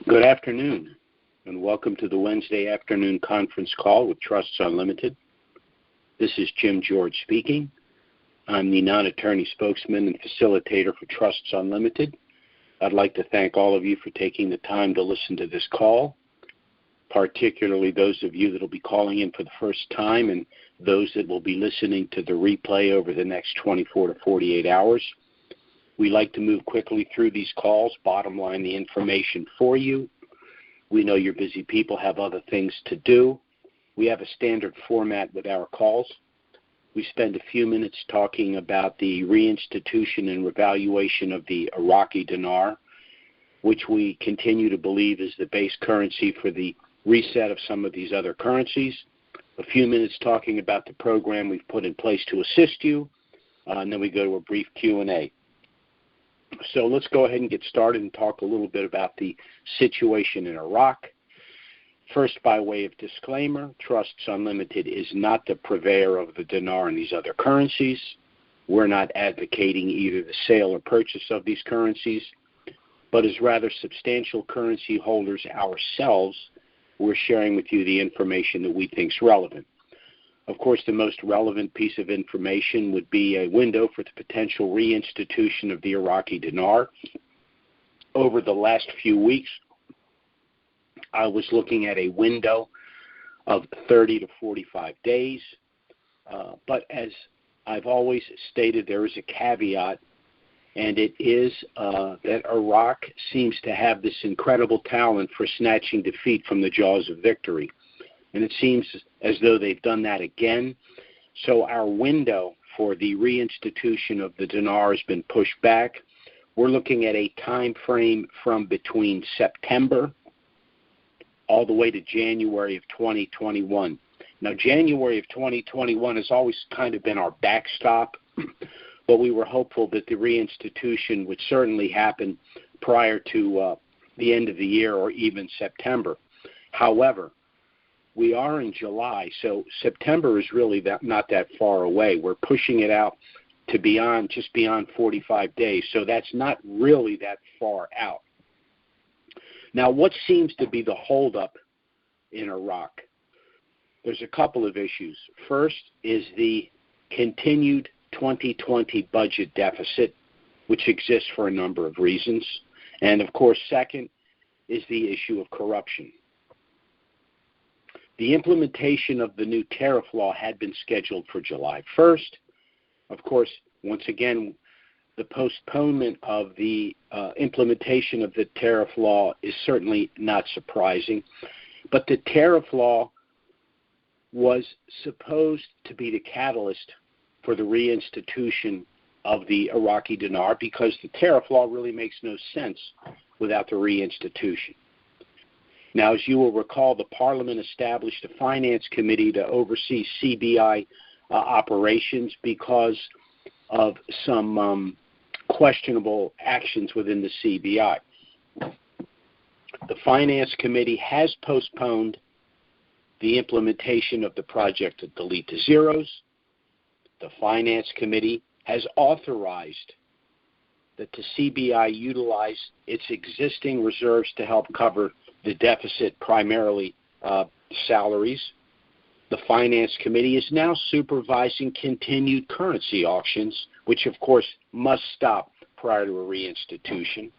Good afternoon, and welcome to the Wednesday afternoon conference call with Trusts Unlimited. This is Jim George speaking. I'm the non-attorney spokesman and facilitator for Trusts Unlimited. I'd like to thank all of you for taking the time to listen to this call, particularly those of you that will be calling in for the first time and those that will be listening to the replay over the next 24 to 48 hours. We like to move quickly through these calls, bottom line the information for you. We know you're busy people, have other things to do. We have a standard format with our calls. We spend a few minutes talking about the reinstitution and revaluation of the Iraqi dinar, which we continue to believe is the base currency for the reset of some of these other currencies. A few minutes talking about the program we've put in place to assist you, and then we go to a brief Q&A. So let's go ahead and get started and talk a little bit about the situation in Iraq. First, by way of disclaimer, Trusts Unlimited is not the purveyor of the dinar and these other currencies. We're not advocating either the sale or purchase of these currencies, but as rather substantial currency holders ourselves, we're sharing with you the information that we think is relevant. Of course, the most relevant piece of information would be a window for the potential reinstitution of the Iraqi dinar. Over the last few weeks, I was looking at a window of 30 to 45 days. But as I've always stated, there is a caveat, and it is that Iraq seems to have this incredible talent for snatching defeat from the jaws of victory. And it seems as though they've done that again. So our window for the reinstitution of the dinar has been pushed back. We're looking at a time frame from between September all the way to January of 2021. Now, January of 2021 has always kind of been our backstop, but we were hopeful that the reinstitution would certainly happen prior to the end of the year or even September. However, we are in July, so September is really not that far away. We're pushing it out to just beyond 45 days, so that's not really that far out. Now, what seems to be the holdup in Iraq? There's a couple of issues. First is the continued 2020 budget deficit, which exists for a number of reasons. And, of course, second is the issue of corruption. The implementation of the new tariff law had been scheduled for July 1st. Of course, once again, the postponement of the implementation of the tariff law is certainly not surprising. But the tariff law was supposed to be the catalyst for the reinstitution of the Iraqi dinar because the tariff law really makes no sense without the reinstitution. Now, as you will recall, the Parliament established a finance committee to oversee CBI operations because of some questionable actions within the CBI. The finance committee has postponed the implementation of the project to delete the zeros. The finance committee has authorized that the CBI utilize its existing reserves to help cover the deficit, primarily salaries. The Finance Committee is now supervising continued currency auctions, which of course must stop prior to a reinstitution.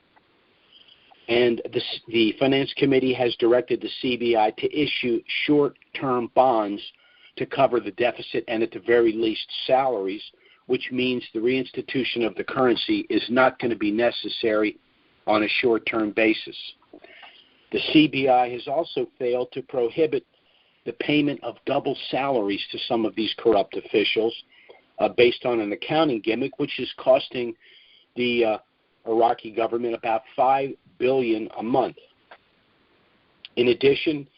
And the Finance Committee has directed the CBI to issue short-term bonds to cover the deficit and at the very least salaries, which means the reinstitution of the currency is not going to be necessary on a short-term basis. The CBI has also failed to prohibit the payment of double salaries to some of these corrupt officials based on an accounting gimmick, which is costing the Iraqi government about $5 billion a month. In addition,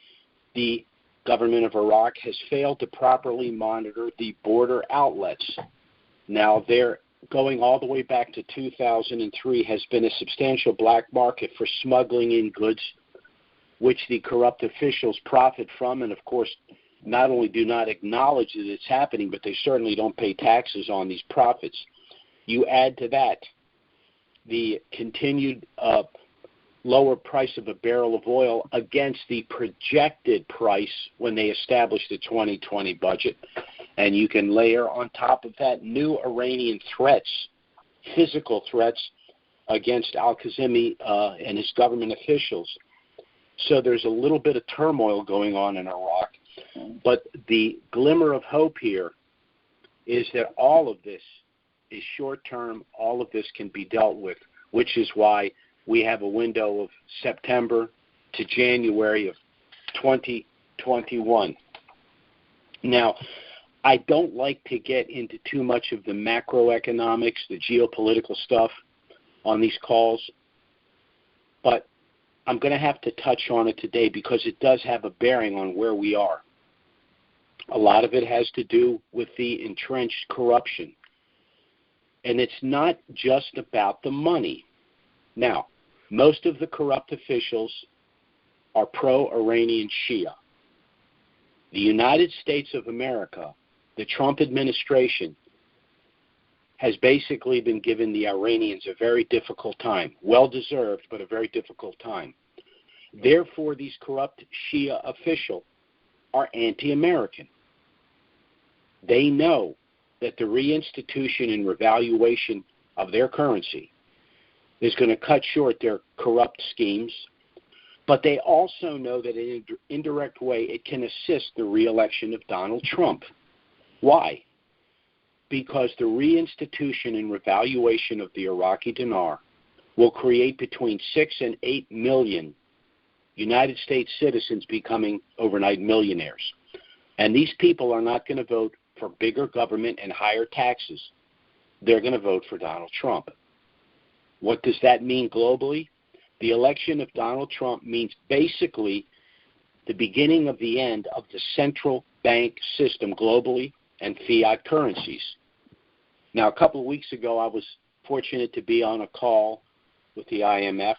the government of Iraq has failed to properly monitor the border outlets. Now, they're going all the way back to 2003, has been a substantial black market for smuggling in goods which the corrupt officials profit from, and of course not only do not acknowledge that it's happening, but they certainly don't pay taxes on these profits. You add to that the continued lower price of a barrel of oil against the projected price when they established the 2020 budget. And you can layer on top of that new Iranian threats, physical threats against al-Kazemi and his government officials. So there's a little bit of turmoil going on in Iraq. But the glimmer of hope here is that all of this is short-term. All of this can be dealt with, which is why we have a window of September to January of 2021. Now, I don't like to get into too much of the macroeconomics, the geopolitical stuff on these calls, but I'm going to have to touch on it today because it does have a bearing on where we are. A lot of it has to do with the entrenched corruption. And it's not just about the money. Now, most of the corrupt officials are pro-Iranian Shia. The United States of America, the Trump administration, has basically been giving the Iranians a very difficult time. Well-deserved, but a very difficult time. Therefore, these corrupt Shia officials are anti-American. They know that the reinstitution and revaluation of their currency is going to cut short their corrupt schemes, but they also know that in an indirect way it can assist the re-election of Donald Trump. Why? Because the reinstitution and revaluation of the Iraqi dinar will create between 6 and 8 million United States citizens becoming overnight millionaires. And these people are not going to vote for bigger government and higher taxes. They're going to vote for Donald Trump. What does that mean globally? The election of Donald Trump means basically the beginning of the end of the central bank system globally and fiat currencies. Now, a couple of weeks ago, I was fortunate to be on a call with the IMF,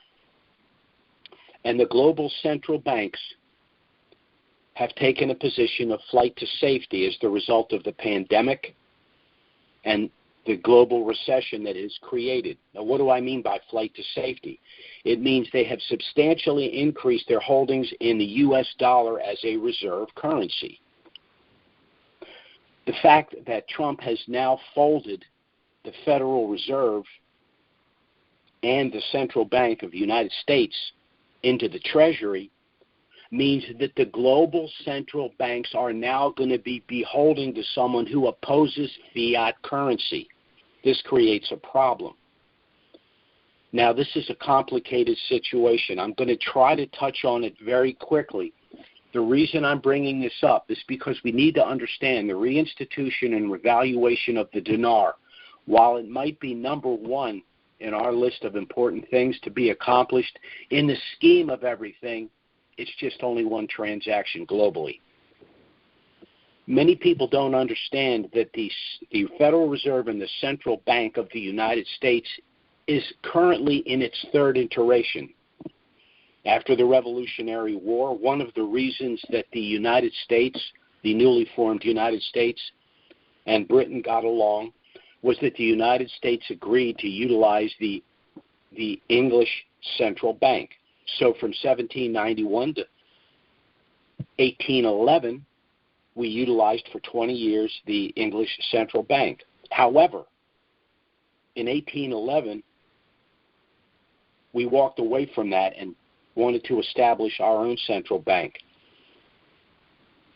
and the global central banks have taken a position of flight to safety as the result of the pandemic and the global recession that is created. Now, what do I mean by flight to safety? It means they have substantially increased their holdings in the U.S. dollar as a reserve currency. The fact that Trump has now folded the Federal Reserve and the Central Bank of the United States into the Treasury means that the global central banks are now going to be beholden to someone who opposes fiat currency. This creates a problem. Now, this is a complicated situation. I'm going to try to touch on it very quickly. The reason I'm bringing this up is because we need to understand the reinstitution and revaluation of the dinar. While it might be number one in our list of important things to be accomplished, in the scheme of everything, it's just only one transaction globally. Many people don't understand that the Federal Reserve and the Central Bank of the United States is currently in its third iteration. After the Revolutionary War, one of the reasons that the United States, the newly formed United States, and Britain got along was that the United States agreed to utilize the English Central Bank. So from 1791 to 1811, we utilized for 20 years the English Central Bank. However, in 1811, we walked away from that and wanted to establish our own central bank.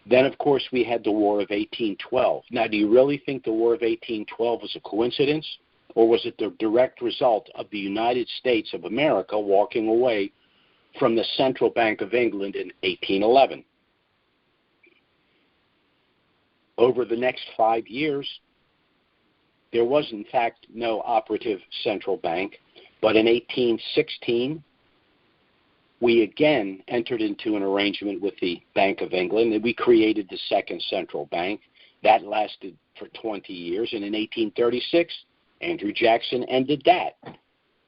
Then, of course, we had the War of 1812. Now, do you really think the War of 1812 was a coincidence, or was it the direct result of the United States of America walking away from the Central Bank of England in 1811? Over the next 5 years, there was, in fact, no operative central bank, but in 1816, we again entered into an arrangement with the Bank of England, and we created the second central bank. That lasted for 20 years, and in 1836, Andrew Jackson ended that,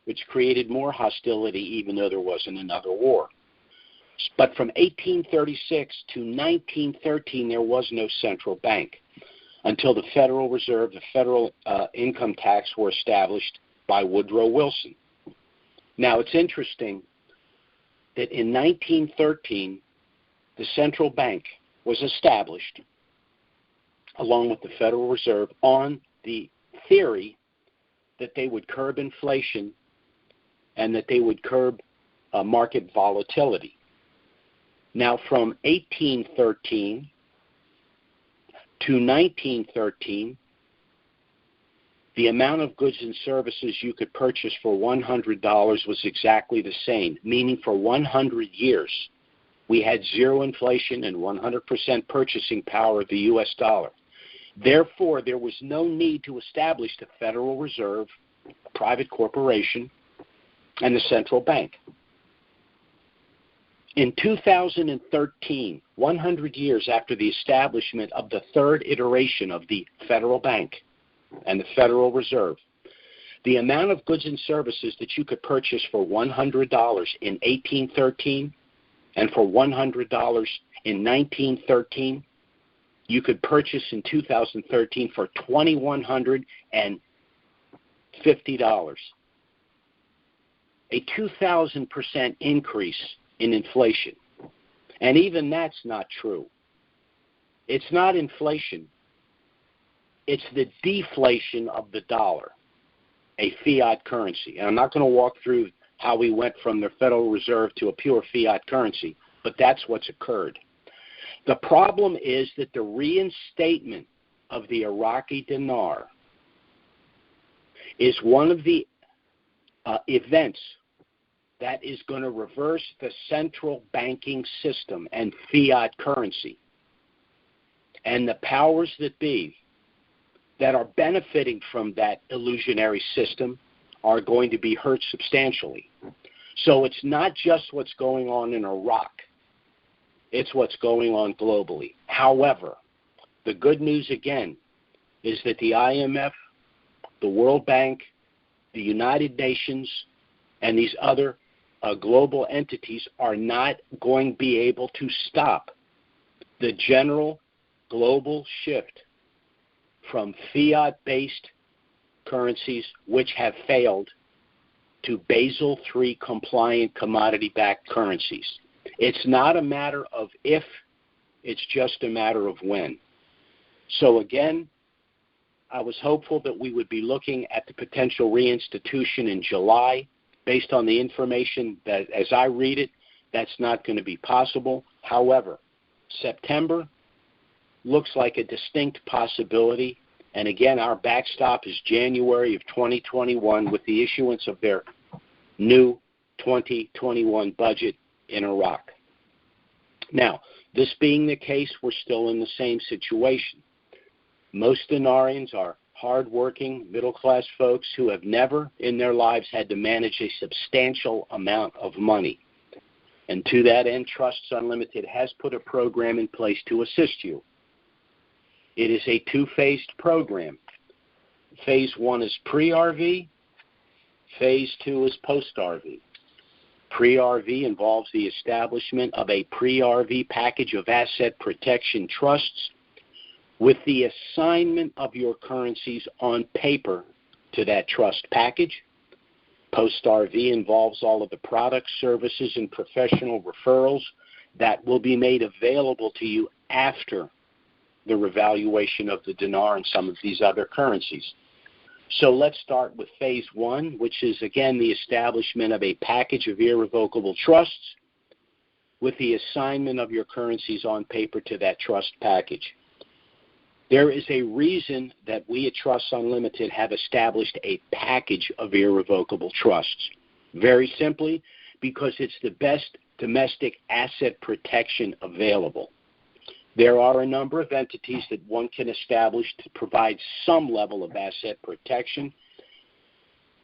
which created more hostility even though there wasn't another war. But from 1836 to 1913, there was no central bank until the Federal Reserve, the federal income tax were established by Woodrow Wilson. Now, it's interesting that in 1913, the central bank was established along with the Federal Reserve on the theory that they would curb inflation and that they would curb market volatility. Now, from 1813 to 1913, the amount of goods and services you could purchase for $100 was exactly the same, meaning for 100 years, we had zero inflation and 100% purchasing power of the U.S. dollar. Therefore, there was no need to establish the Federal Reserve, a private corporation, and the central bank. In 2013, 100 years after the establishment of the third iteration of the federal bank and the Federal Reserve, the amount of goods and services that you could purchase for $100 in 1813 and for $100 in 1913, you could purchase in 2013 for $2,150. A 2,000% increase in inflation. And even that's not true. It's not inflation. It's the deflation of the dollar, a fiat currency. And I'm not going to walk through how we went from the Federal Reserve to a pure fiat currency, but that's what's occurred. The problem is that the reinstatement of the Iraqi dinar is one of the events that is going to reverse the central banking system and fiat currency. And the powers that be that are benefiting from that illusionary system are going to be hurt substantially. So it's not just what's going on in Iraq. It's what's going on globally. However, the good news again is that the IMF, the World Bank, the United Nations, and these other global entities are not going to be able to stop the general global shift from fiat-based currencies, which have failed, to Basel III compliant commodity-backed currencies. It's not a matter of if, it's just a matter of when. So again, I was hopeful that we would be looking at the potential reinstitution in July. Based on the information that, as I read it, that's not going to be possible. However, September looks like a distinct possibility. And again, our backstop is January of 2021 with the issuance of their new 2021 budget in Iraq. Now, this being the case, we're still in the same situation. Most Dinarians are hardworking, middle-class folks who have never in their lives had to manage a substantial amount of money. And to that end, Trusts Unlimited has put a program in place to assist you. It is a two-phased program. Phase 1 is pre-RV. Phase 2 is post-RV. Pre-RV involves the establishment of a pre-RV package of asset protection trusts with the assignment of your currencies on paper to that trust package. Post-RV involves all of the products, services, and professional referrals that will be made available to you after the revaluation of the dinar and some of these other currencies. So let's start with phase 1, which is, again, the establishment of a package of irrevocable trusts with the assignment of your currencies on paper to that trust package. There is a reason that we at Trusts Unlimited have established a package of irrevocable trusts. Very simply, because it's the best domestic asset protection available. There are a number of entities that one can establish to provide some level of asset protection,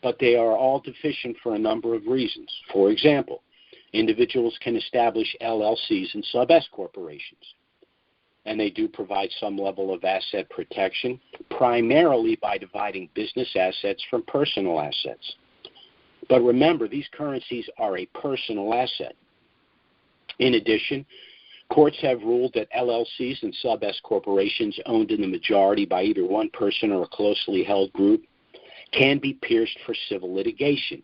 but they are all deficient for a number of reasons. For example, individuals can establish LLCs and sub-S corporations, and they do provide some level of asset protection, primarily by dividing business assets from personal assets. But remember, these currencies are a personal asset. In addition, courts have ruled that LLCs and sub-S corporations owned in the majority by either one person or a closely held group can be pierced for civil litigation.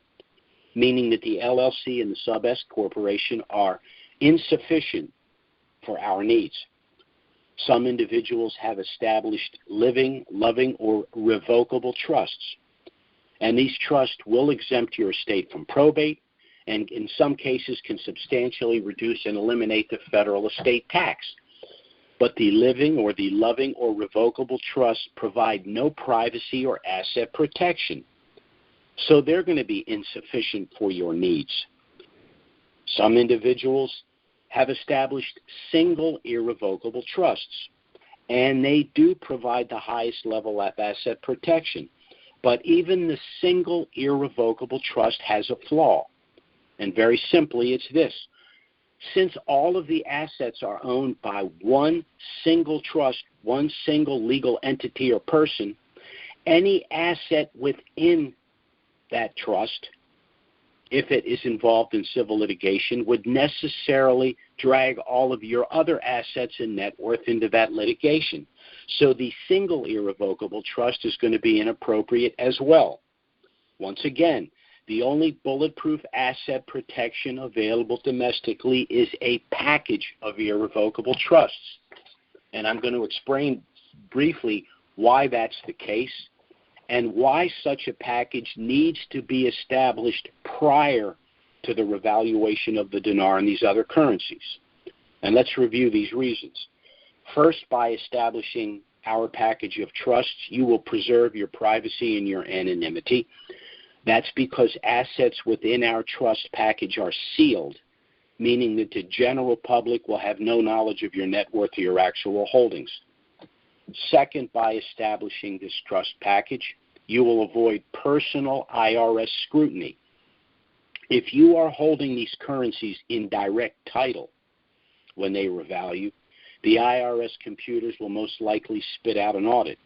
meaning that the LLC and the sub-S corporation are insufficient for our needs. Some individuals have established living, loving, or revocable trusts, and these trusts will exempt your estate from probate and in some cases can substantially reduce and eliminate the federal estate tax. But the living or the loving or revocable trusts provide no privacy or asset protection, so they're going to be insufficient for your needs. Some individuals have established single irrevocable trusts, and they do provide the highest level of asset protection. But even the single irrevocable trust has a flaw. And very simply, it's this. Since all of the assets are owned by one single trust, one single legal entity or person, any asset within that trust, if it is involved in civil litigation, would necessarily drag all of your other assets and net worth into that litigation. So the single irrevocable trust is going to be inappropriate as well. Once again, the only bulletproof asset protection available domestically is a package of irrevocable trusts. And I'm going to explain briefly why that's the case and why such a package needs to be established prior to the revaluation of the dinar and these other currencies. And let's review these reasons. First, by establishing our package of trusts, you will preserve your privacy and your anonymity. That's because assets within our trust package are sealed, meaning that the general public will have no knowledge of your net worth or your actual holdings. Second, by establishing this trust package, you will avoid personal IRS scrutiny. If you are holding these currencies in direct title when they revalue, the IRS computers will most likely spit out an audit.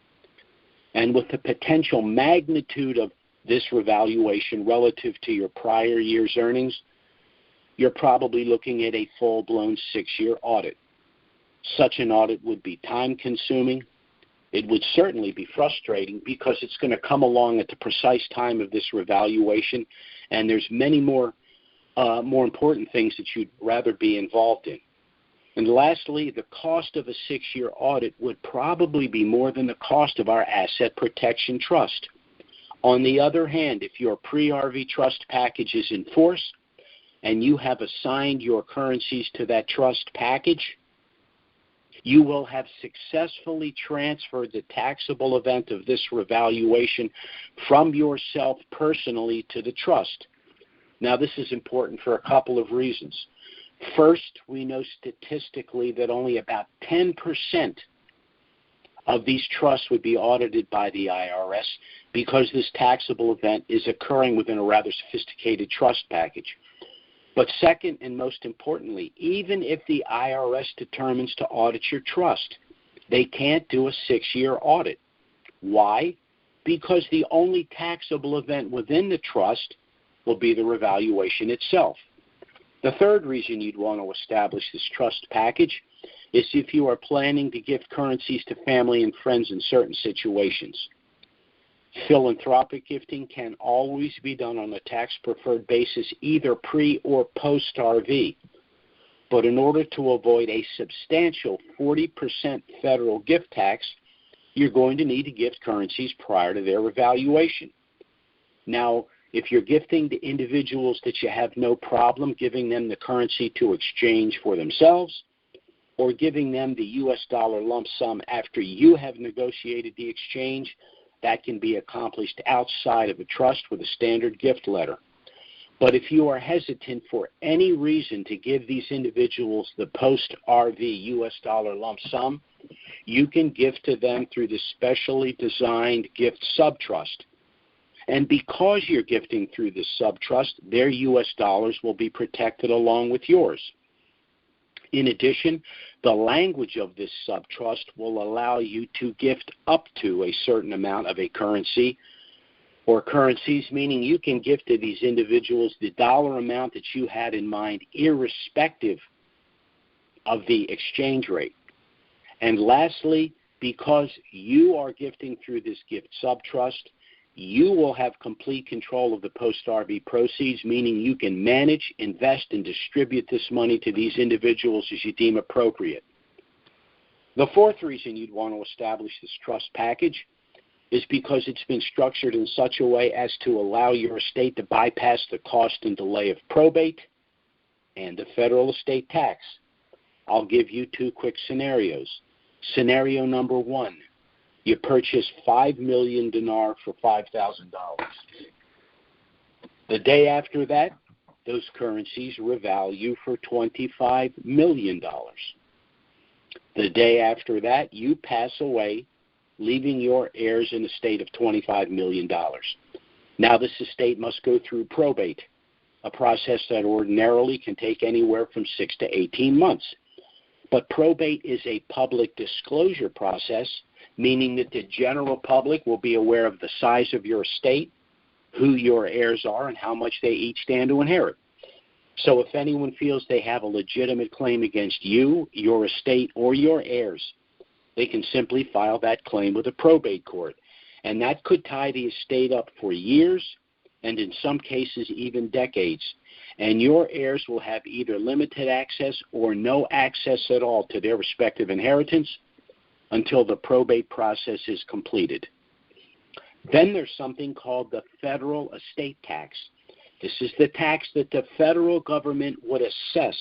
And with the potential magnitude of this revaluation relative to your prior year's earnings, you're probably looking at a full-blown 6-year audit. Such an audit would be time-consuming. It would certainly be frustrating because it's going to come along at the precise time of this revaluation, and there's many more important things that you'd rather be involved in. And lastly, the cost of a 6-year audit would probably be more than the cost of our asset protection trust. On the other hand, if your pre-RV trust package is in force and you have assigned your currencies to that trust package, you will have successfully transferred the taxable event of this revaluation from yourself personally to the trust. Now, this is important for a couple of reasons. First, we know statistically that only about 10% of these trusts would be audited by the IRS because this taxable event is occurring within a rather sophisticated trust package. But second, and most importantly, even if the IRS determines to audit your trust, they can't do a 6-year audit. Why? Because the only taxable event within the trust will be the revaluation itself. The third reason you'd want to establish this trust package is if you are planning to gift currencies to family and friends in certain situations. Philanthropic gifting can always be done on a tax-preferred basis, either pre- or post-RV. But in order to avoid a substantial 40% federal gift tax, you're going to need to gift currencies prior to their revaluation. Now, if you're gifting to individuals that you have no problem giving them the currency to exchange for themselves, or giving them the U.S. dollar lump sum after you have negotiated the exchange, that can be accomplished outside of a trust with a standard gift letter. But if you are hesitant for any reason to give these individuals the post-RV U.S. dollar lump sum, you can gift to them through the specially designed gift subtrust. And because you're gifting through this subtrust, their U.S. dollars will be protected along with yours. In addition, the language of this subtrust will allow you to gift up to a certain amount of a currency or currencies, meaning you can gift to these individuals the dollar amount that you had in mind, irrespective of the exchange rate. And lastly, because you are gifting through this gift subtrust, you will have complete control of the post-RV proceeds, meaning you can manage, invest, and distribute this money to these individuals as you deem appropriate. The fourth reason you'd want to establish this trust package is because it's been structured in such a way as to allow your estate to bypass the cost and delay of probate and the federal estate tax. I'll give you two quick scenarios. Scenario number one, you purchase 5 million dinar for $5,000. The day after that, those currencies revalue for $25 million. The day after that, you pass away, leaving your heirs an estate of $25 million. Now this estate must go through probate, a process that ordinarily can take anywhere from 6 to 18 months. But probate is a public disclosure process, meaning that the general public will be aware of the size of your estate, who your heirs are, and how much they each stand to inherit. So if anyone feels they have a legitimate claim against you, your estate, or your heirs, they can simply file that claim with a probate court. And that could tie the estate up for years, and in some cases even decades. And your heirs will have either limited access or no access at all to their respective inheritance until the probate process is completed. Then there's something called the federal estate tax. This is the tax that the federal government would assess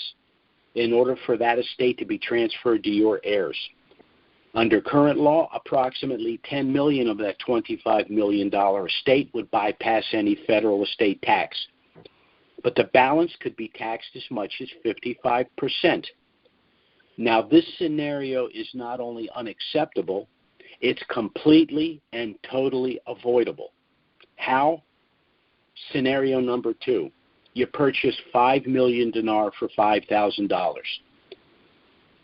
in order for that estate to be transferred to your heirs. Under current law, approximately $10 million of that $25 million estate would bypass any federal estate tax. But the balance could be taxed as much as 55%. Now, this scenario is not only unacceptable, it's completely and totally avoidable. How? Scenario number two. You purchase 5 million dinar for $5,000.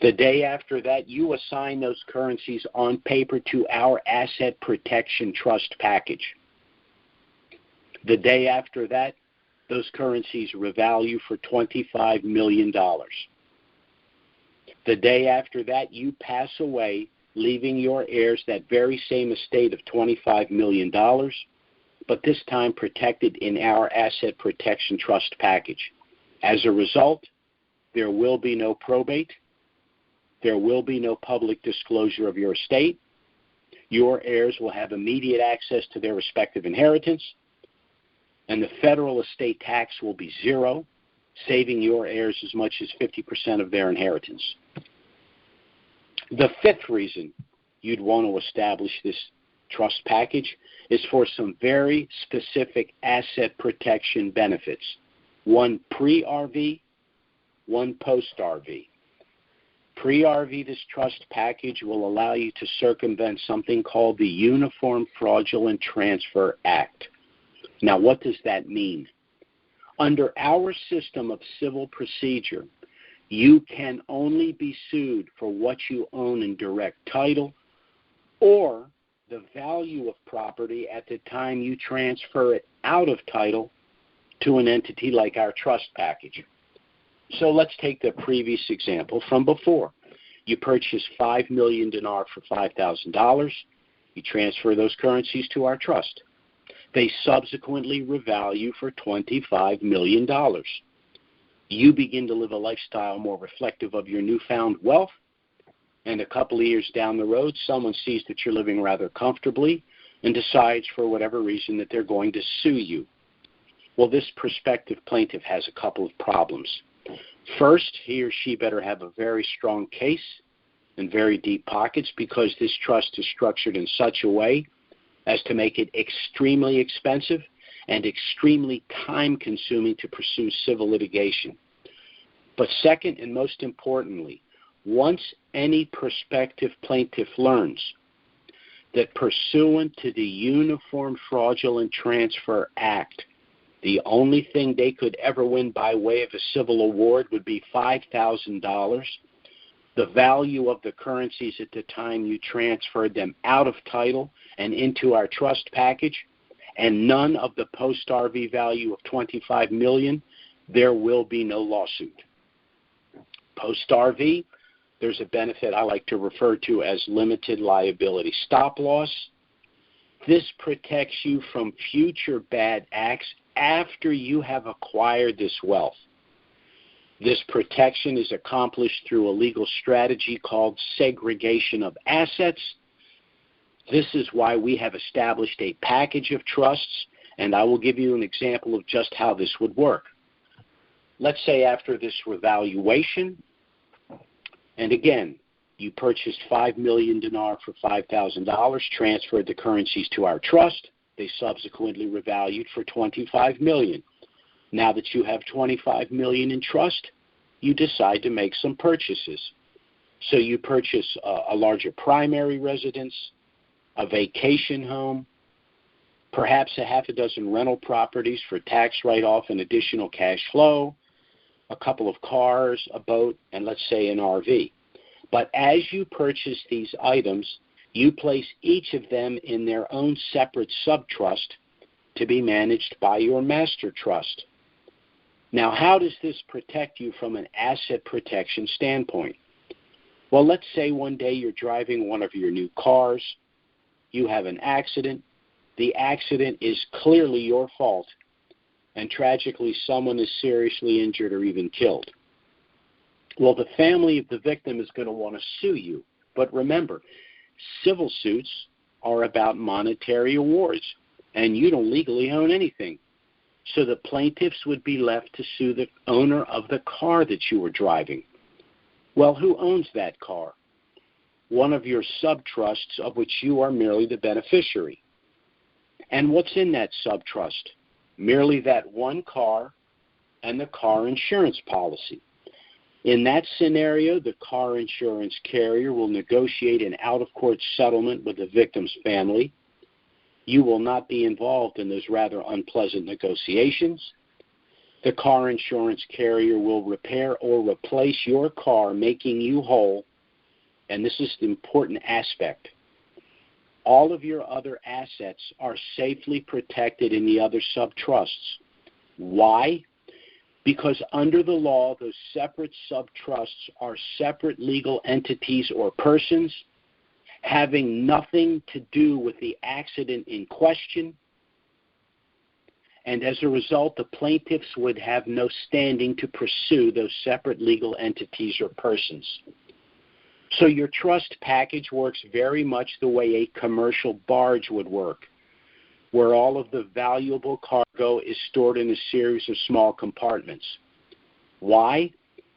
The day after that, you assign those currencies on paper to our asset protection trust package. The day after that, those currencies revalue for $25 million. The day after that, you pass away, leaving your heirs that very same estate of $25 million, but this time protected in our asset protection trust package. As a result, there will be no probate. There will be no public disclosure of your estate. Your heirs will have immediate access to their respective inheritance, and the federal estate tax will be zero, saving your heirs as much as 50% of their inheritance. The fifth reason you'd want to establish this trust package is for some very specific asset protection benefits. One pre-RV, one post-RV. Pre-RV, this trust package will allow you to circumvent something called the Uniform Fraudulent Transfer Act. Now, what does that mean? Under our system of civil procedure, you can only be sued for what you own in direct title or the value of property at the time you transfer it out of title to an entity like our trust package. So let's take the previous example from before. You purchase 5 million dinar for $5,000. You transfer those currencies to our trust. They subsequently revalue for $25 million. You begin to live a lifestyle more reflective of your newfound wealth, and a couple of years down the road, someone sees that you're living rather comfortably and decides for whatever reason that they're going to sue you. Well, this prospective plaintiff has a couple of problems. First, he or she better have a very strong case and very deep pockets, because this trust is structured in such a way as to make it extremely expensive and extremely time-consuming to pursue civil litigation. But second, and most importantly, once any prospective plaintiff learns that pursuant to the Uniform Fraudulent Transfer Act, the only thing they could ever win by way of a civil award would be $5,000, the value of the currencies at the time you transferred them out of title and into our trust package, and none of the post-RV value of $25 million, there will be no lawsuit. Post-RV, there's a benefit I like to refer to as limited liability stop loss. This protects you from future bad acts after you have acquired this wealth. This protection is accomplished through a legal strategy called segregation of assets. This is why we have established a package of trusts, and I will give you an example of just how this would work. Let's say after this revaluation, and again, you purchased 5 million dinar for $5,000, transferred the currencies to our trust. They subsequently revalued for 25 million. Now that you have 25 million in trust, you decide to make some purchases. So you purchase a larger primary residence, a vacation home, perhaps a half a dozen rental properties for tax write-off and additional cash flow, a couple of cars, a boat, and let's say an RV. But as you purchase these items, you place each of them in their own separate subtrust to be managed by your master trust. Now, how does this protect you from an asset protection standpoint? Well, let's say one day you're driving one of your new cars, you have an accident, the accident is clearly your fault, and tragically someone is seriously injured or even killed. Well, the family of the victim is going to want to sue you. But remember, civil suits are about monetary awards, and you don't legally own anything. So the plaintiffs would be left to sue the owner of the car that you were driving. Well, who owns that car? One of your subtrusts of which you are merely the beneficiary. And what's in that subtrust? Merely that one car and the car insurance policy. In that scenario, the car insurance carrier will negotiate an out-of-court settlement with the victim's family. You will not be involved in those rather unpleasant negotiations. The car insurance carrier will repair or replace your car, making you whole. And this is the important aspect. All of your other assets are safely protected in the other subtrusts. Why? Because under the law, those separate subtrusts are separate legal entities or persons having nothing to do with the accident in question. And as a result, the plaintiffs would have no standing to pursue those separate legal entities or persons. So your trust package works very much the way a commercial barge would work, where all of the valuable cargo is stored in a series of small compartments. Why?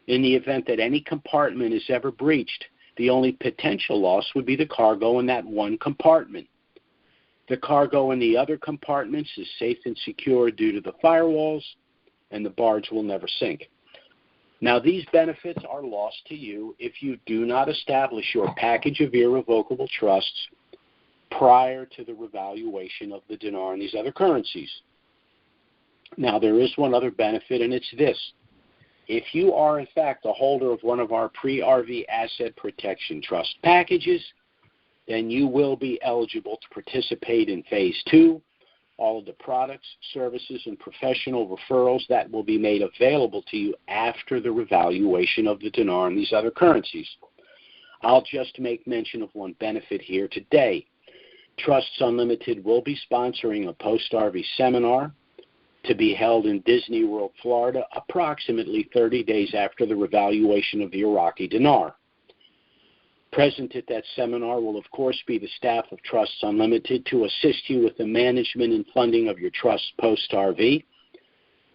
In the event that any compartment is ever breached, the only potential loss would be the cargo in that one compartment. The cargo in the other compartments is safe and secure due to the firewalls, and the barge will never sink. Now, these benefits are lost to you if you do not establish your package of irrevocable trusts prior to the revaluation of the dinar and these other currencies. Now, there is one other benefit, and it's this. If you are, in fact, a holder of one of our pre-RV asset protection trust packages, then you will be eligible to participate in Phase 2, all of the products, services, and professional referrals that will be made available to you after the revaluation of the dinar and these other currencies. I'll just make mention of one benefit here today. Trusts Unlimited will be sponsoring a post-RV seminar to be held in Disney World, Florida, approximately 30 days after the revaluation of the Iraqi dinar. Present at that seminar will, of course, be the staff of Trusts Unlimited to assist you with the management and funding of your trust post-RV.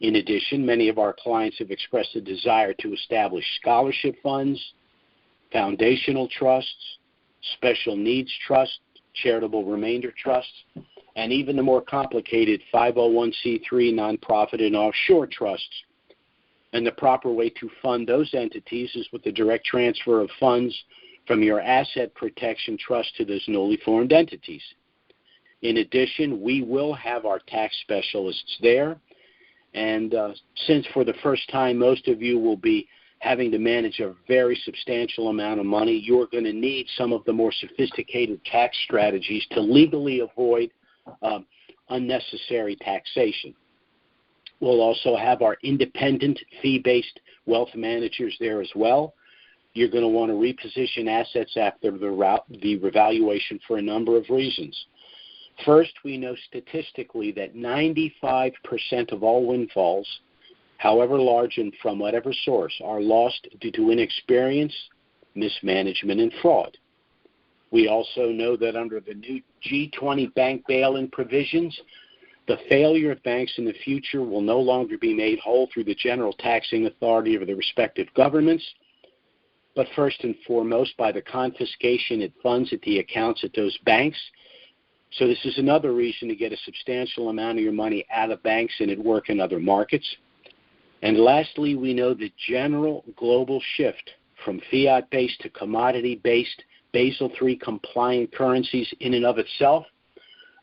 In addition, many of our clients have expressed a desire to establish scholarship funds, foundational trusts, special needs trusts, charitable remainder trusts, and even the more complicated 501c3 nonprofit and offshore trusts. And the proper way to fund those entities is with the direct transfer of funds from your asset protection trust to those newly formed entities. In addition, we will have our tax specialists there. And since for the first time most of you will be having to manage a very substantial amount of money, you're going to need some of the more sophisticated tax strategies to legally avoid unnecessary taxation. We'll also have our independent fee-based wealth managers there as well. You're going to want to reposition assets after the revaluation for a number of reasons. First, we know statistically that 95% of all windfalls, however large and from whatever source, are lost due to inexperience, mismanagement, and fraud. We also know that under the new G20 bank bail-in provisions, the failure of banks in the future will no longer be made whole through the general taxing authority of the respective governments, but first and foremost by the confiscation of funds at the accounts at those banks. So this is another reason to get a substantial amount of your money out of banks and at work in other markets. And lastly, we know the general global shift from fiat-based to commodity-based Basel III compliant currencies in and of itself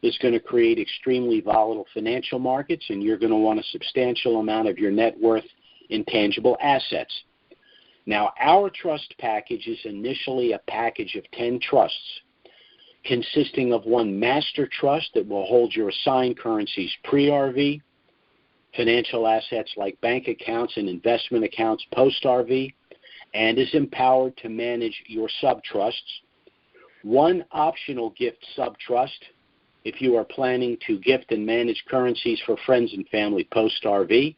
is going to create extremely volatile financial markets, and you're going to want a substantial amount of your net worth in tangible assets. Now, our trust package is initially a package of 10 trusts, consisting of one master trust that will hold your assigned currencies pre-RV, financial assets like bank accounts and investment accounts post-RV, and is empowered to manage your sub-trusts, one optional gift sub-trust if you are planning to gift and manage currencies for friends and family post-RV,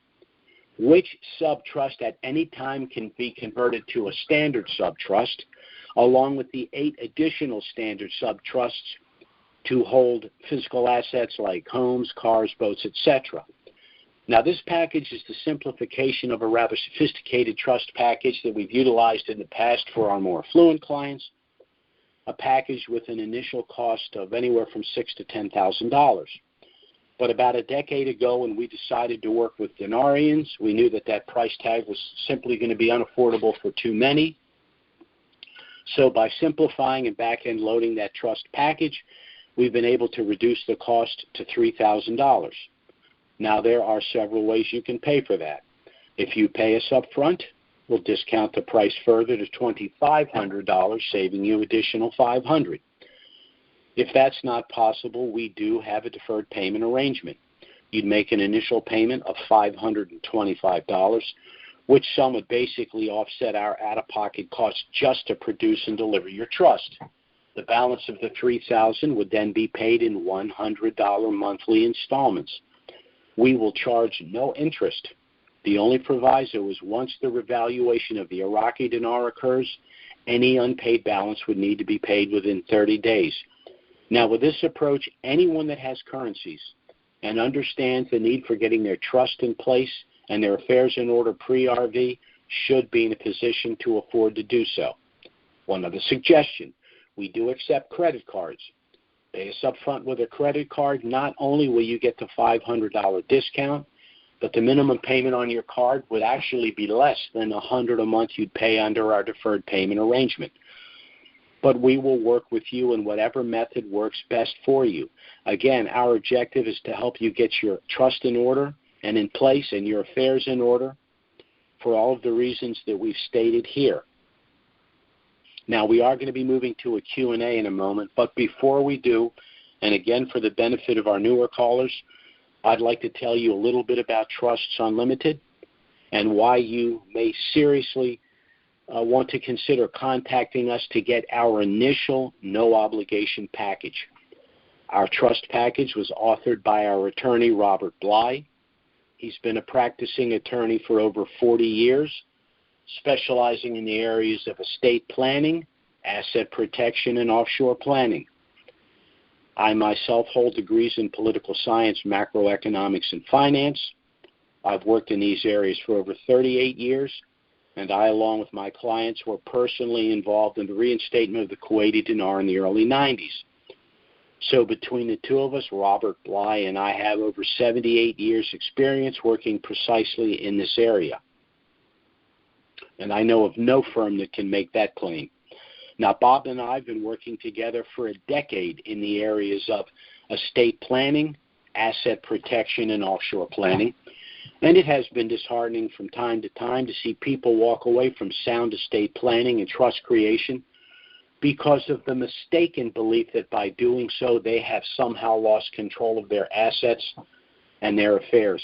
which sub-trust at any time can be converted to a standard sub-trust, along with the 8 additional standard sub-trusts to hold physical assets like homes, cars, boats, etc. Now, this package is the simplification of a rather sophisticated trust package that we've utilized in the past for our more affluent clients, a package with an initial cost of anywhere from $6,000 to $10,000. But about a decade ago, when we decided to work with Dinarians, we knew that that price tag was simply going to be unaffordable for too many. So by simplifying and back-end loading that trust package, we've been able to reduce the cost to $3,000. Now, there are several ways you can pay for that. If you pay us up front, we'll discount the price further to $2,500, saving you additional $500. If that's not possible, we do have a deferred payment arrangement. You'd make an initial payment of $525, which sum would basically offset our out-of-pocket costs just to produce and deliver your trust. The balance of the $3,000 would then be paid in $100 monthly installments. We will charge no interest. The only proviso is once the revaluation of the Iraqi dinar occurs, any unpaid balance would need to be paid within 30 days. Now, with this approach, anyone that has currencies and understands the need for getting their trust in place and their affairs in order pre-RV should be in a position to afford to do so. One other suggestion, we do accept credit cards. Pay us up front with a credit card. Not only will you get the $500 discount, but the minimum payment on your card would actually be less than $100 a month you'd pay under our deferred payment arrangement. But we will work with you in whatever method works best for you. Again, our objective is to help you get your trust in order and in place and your affairs in order for all of the reasons that we've stated here. Now, we are going to be moving to a Q&A in a moment, but before we do, and again for the benefit of our newer callers, I'd like to tell you a little bit about Trusts Unlimited and why you may seriously want to consider contacting us to get our initial no-obligation package. Our trust package was authored by our attorney, Robert Bly. He's been a practicing attorney for over 40 years, specializing in the areas of estate planning, asset protection, and offshore planning. I myself hold degrees in political science, macroeconomics, and finance. I've worked in these areas for over 38 years, and I, along with my clients, were personally involved in the reinstatement of the Kuwaiti dinar in the early 90s. So between the two of us, Robert Bly and I have over 78 years' experience working precisely in this area. And I know of no firm that can make that claim. Now, Bob and I have been working together for a decade in the areas of estate planning, asset protection, and offshore planning. And it has been disheartening from time to time to see people walk away from sound estate planning and trust creation because of the mistaken belief that by doing so they have somehow lost control of their assets and their affairs.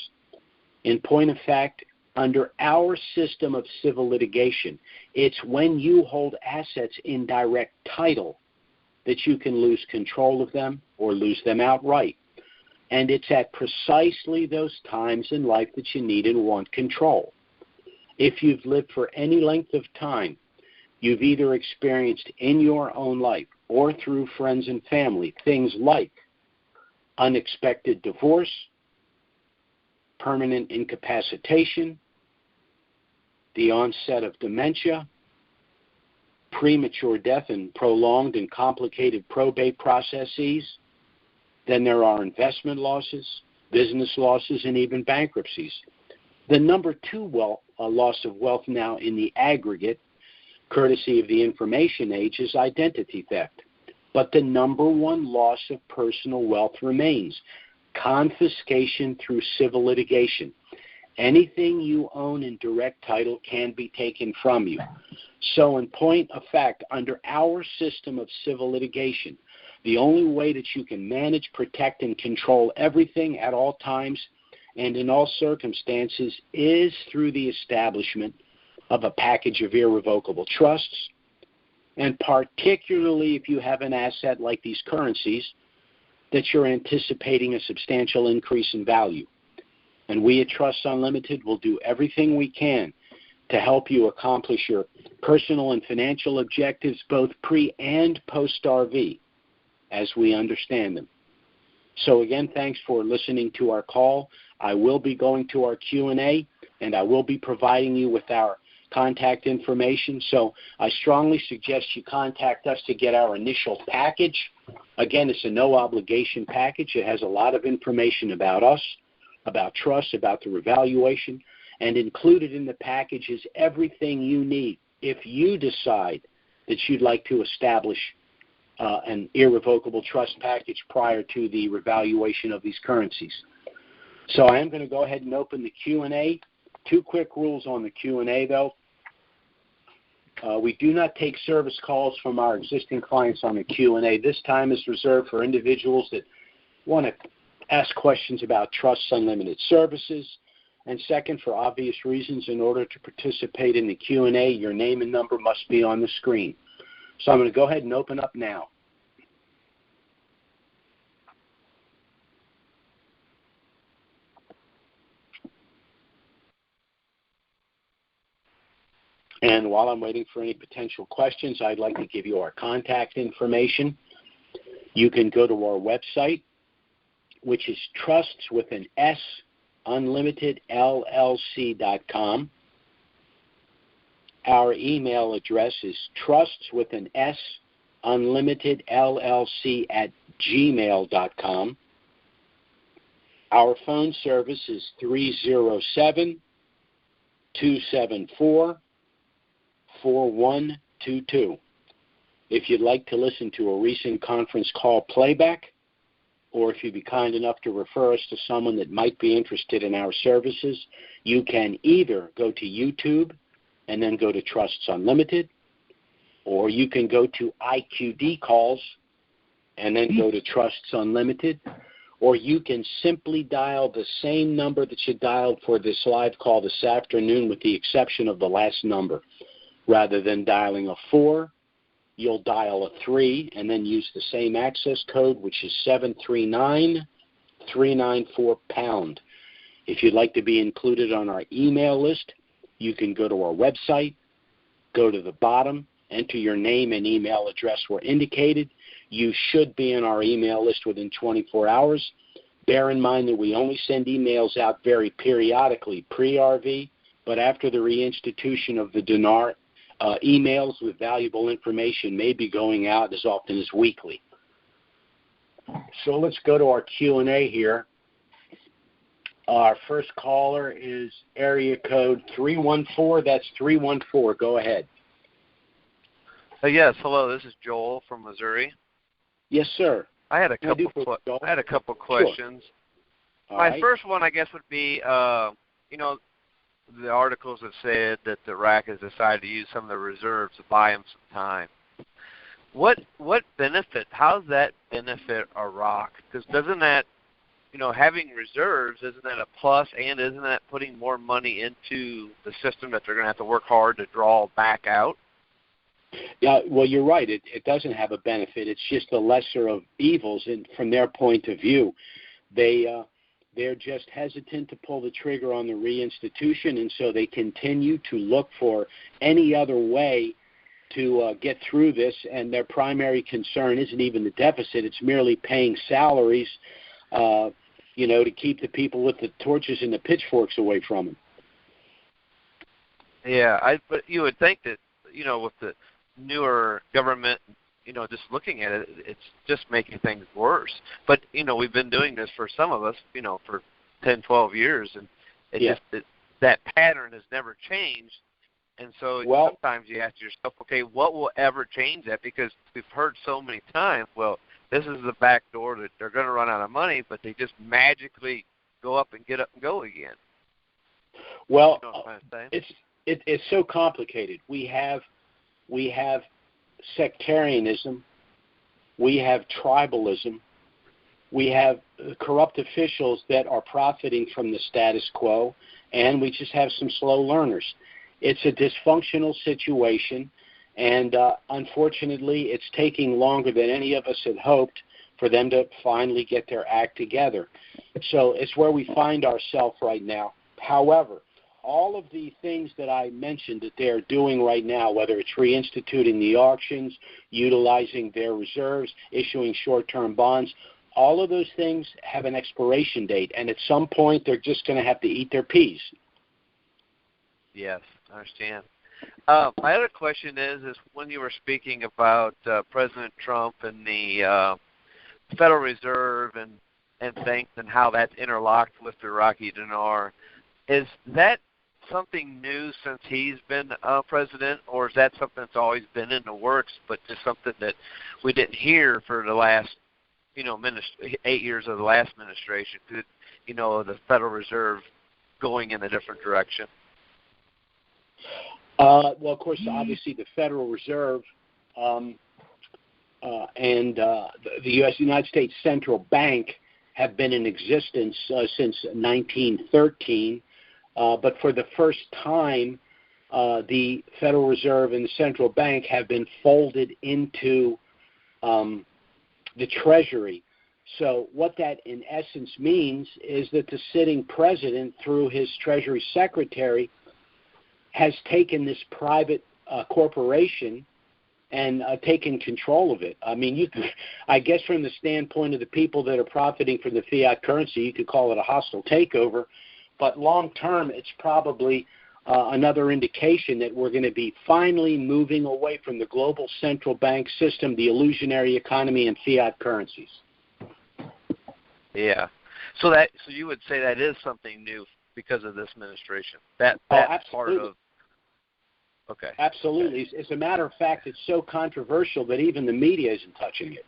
In point of fact, under our system of civil litigation, it's when you hold assets in direct title that you can lose control of them or lose them outright. And it's at precisely those times in life that you need and want control. If you've lived for any length of time, you've either experienced in your own life or through friends and family things like unexpected divorce, permanent incapacitation, the onset of dementia, premature death and prolonged and complicated probate processes. Then there are investment losses, business losses, and even bankruptcies. The number two loss of wealth now in the aggregate, courtesy of the information age, is identity theft. But the number one loss of personal wealth remains confiscation through civil litigation. Anything you own in direct title can be taken from you. So in point of fact, under our system of civil litigation, the only way that you can manage, protect, and control everything at all times and in all circumstances is through the establishment of a package of irrevocable trusts, and particularly if you have an asset like these currencies that you're anticipating a substantial increase in value. And we at Trusts Unlimited will do everything we can to help you accomplish your personal and financial objectives both pre- and post-RV as we understand them. So again, thanks for listening to our call. I will be going to our Q&A, and I will be providing you with our contact information. So I strongly suggest you contact us to get our initial package. Again, it's a no-obligation package. It has a lot of information about us, about trust, about the revaluation, and included in the package is everything you need if you decide that you'd like to establish an irrevocable trust package prior to the revaluation of these currencies. So I am going to go ahead and open the Q&A. Two quick rules on the Q&A, though. We do not take service calls from our existing clients on the Q&A. This time is reserved for individuals that want to ask questions about Trusts Unlimited services. And second, for obvious reasons, in order to participate in the Q&A, your name and number must be on the screen. So I'm going to go ahead and open up now. And while I'm waiting for any potential questions, I'd like to give you our contact information. You can go to our website, which is trusts with an S, unlimitedllc.com. Our email address is trusts with an S, unlimitedllc@gmail.com. Our phone service is 307-274-4122. If you'd like to listen to a recent conference call playback, or if you'd be kind enough to refer us to someone that might be interested in our services, you can either go to YouTube and then go to Trusts Unlimited, or you can go to IQD calls and then go to Trusts Unlimited, or you can simply dial the same number that you dialed for this live call this afternoon with the exception of the last number. Rather than dialing a 4, you'll dial a 3 and then use the same access code, which is 739-394-pound. If you'd like to be included on our email list, you can go to our website, go to the bottom, enter your name and email address where indicated. You should be in our email list within 24 hours. Bear in mind that we only send emails out very periodically pre-RV, but after the reinstitution of the Dinar, emails with valuable information may be going out as often as weekly. So let's go to our Q&A here. Our first caller is area code 314. That's 314. Go ahead. Yes, hello. This is Joel from Missouri. Yes, sir. I had a couple questions. Sure. My first one, I guess, would be, the articles have said that Iraq has decided to use some of the reserves to buy them some time. What benefit? How does that benefit Iraq? Because doesn't that, having reserves, isn't that a plus, and isn't that putting more money into the system that they're going to have to work hard to draw back out? Yeah, well, you're right. It doesn't have a benefit. It's just the lesser of evils, and from their point of view, they're just hesitant to pull the trigger on the reinstitution, and so they continue to look for any other way to get through this. And their primary concern isn't even the deficit; it's merely paying salaries, to keep the people with the torches and the pitchforks away from them. Yeah, but you would think that with the newer government, just looking at it, it's just making things worse. But, we've been doing this for some of us, for 10, 12 years, and that pattern has never changed. And so sometimes you ask yourself, okay, what will ever change that? Because we've heard so many times, well, this is the back door that they're going to run out of money, but they just magically go up and get up and go again. Well, you know what I'm saying? It's so complicated. We have sectarianism, we have tribalism, we have corrupt officials that are profiting from the status quo, and we just have some slow learners. It's a dysfunctional situation, and unfortunately it's taking longer than any of us had hoped for them to finally get their act together. So it's where we find ourselves right now. However, all of the things that I mentioned that they're doing right now, whether it's reinstituting the auctions, utilizing their reserves, issuing short-term bonds, all of those things have an expiration date, and at some point they're just going to have to eat their peas. Yes, I understand. My other question is when you were speaking about President Trump and the Federal Reserve and things and how that's interlocked with the Iraqi dinar, is that something new since he's been president, or is that something that's always been in the works, but just something that we didn't hear for the last, 8 years of the last administration? The Federal Reserve going in a different direction. Well, of course, obviously the Federal Reserve and the United States Central Bank have been in existence since 1913. But for the first time, the Federal Reserve and the Central Bank have been folded into the Treasury. So what that in essence means is that the sitting president, through his Treasury Secretary, has taken this private corporation and taken control of it. I mean, I guess from the standpoint of the people that are profiting from the fiat currency, you could call it a hostile takeover. But long term, it's probably another indication that we're going to be finally moving away from the global central bank system, the illusionary economy, and fiat currencies. Yeah. So you would say that is something new because of this administration. That part of. Okay. Absolutely. Okay. As a matter of fact, it's so controversial that even the media isn't touching it.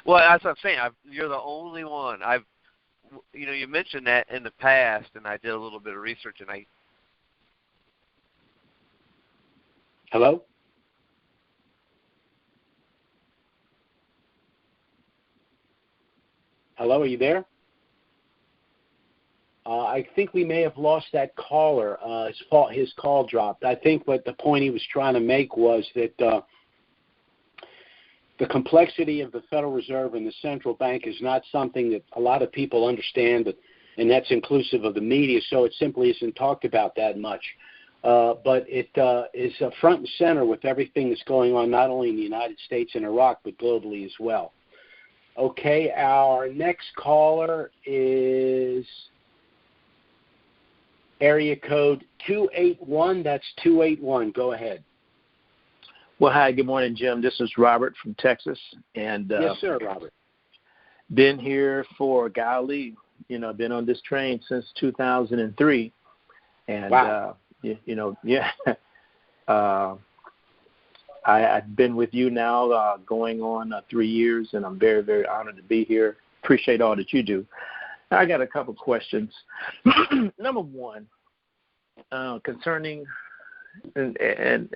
Well, that's what I'm saying. You're the only one. You mentioned that in the past, and I did a little bit of research, and Hello? Hello, are you there? I think we may have lost that caller. His call dropped. I think what the point he was trying to make was that the complexity of the Federal Reserve and the central bank is not something that a lot of people understand, and that's inclusive of the media, so it simply isn't talked about that much. But it is front and center with everything that's going on, not only in the United States and Iraq, but globally as well. Okay, our next caller is area code 281. That's 281. Go ahead. Well, hi, good morning, Jim. This is Robert from Texas. And yes, sir, Robert. Been here for, golly, been on this train since 2003. And, wow. I've been with you now going on 3 years, and I'm very, very honored to be here. Appreciate all that you do. I got a couple questions. Number one, concerning, and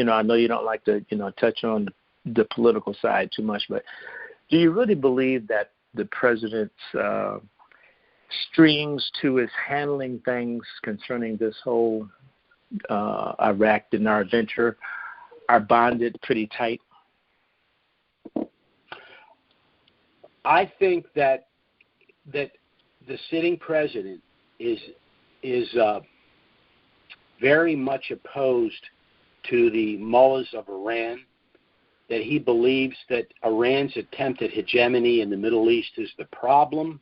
I know you don't like to touch on the political side too much, but do you really believe that the president's strings to his handling things concerning this whole Iraq dinar venture bonded pretty tight? I think that the sitting president is very much opposed to the mullahs of Iran, that he believes that Iran's attempt at hegemony in the Middle East is the problem,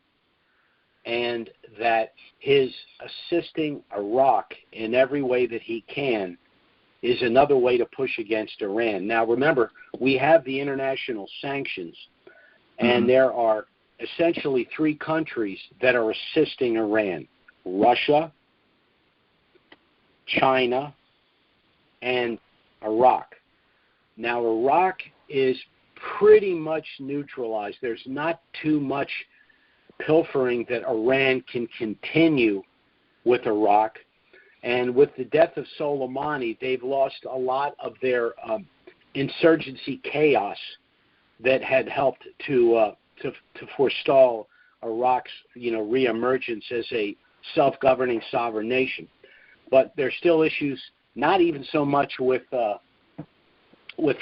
and that his assisting Iraq in every way that he can is another way to push against Iran. Now, remember, we have the international sanctions, and there are essentially three countries that are assisting Iran: Russia, China, and Iraq. Now, Iraq is pretty much neutralized. There's not too much pilfering that Iran can continue with Iraq. And with the death of Soleimani, they've lost a lot of their insurgency chaos that had helped to forestall Iraq's reemergence as a self-governing sovereign nation. But there's still issues, not even so much with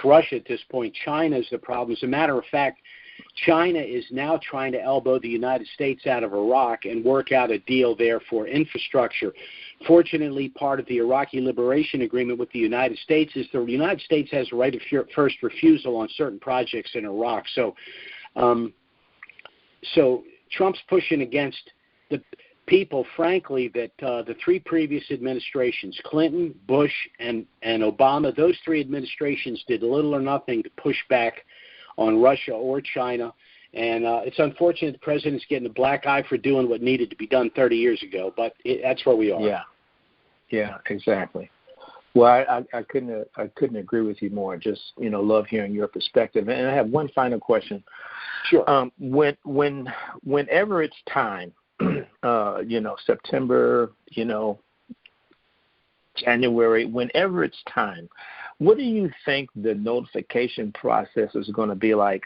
Russia at this point. China is the problem. As a matter of fact, China is now trying to elbow the United States out of Iraq and work out a deal there for infrastructure. Fortunately, part of the Iraqi Liberation Agreement with the United States is the United States has a right of first refusal on certain projects in Iraq. So Trump's pushing against the people, frankly, that the three previous administrations, Clinton, Bush, and Obama, those three administrations did little or nothing to push back on Russia or China. And it's unfortunate the president's getting a black eye for doing what needed to be done 30 years ago, but that's where we are. Yeah, exactly. Well, I couldn't agree with you more. Just, love hearing your perspective. And I have one final question. Sure. Whenever it's time, September, January, whenever it's time, what do you think the notification process is going to be like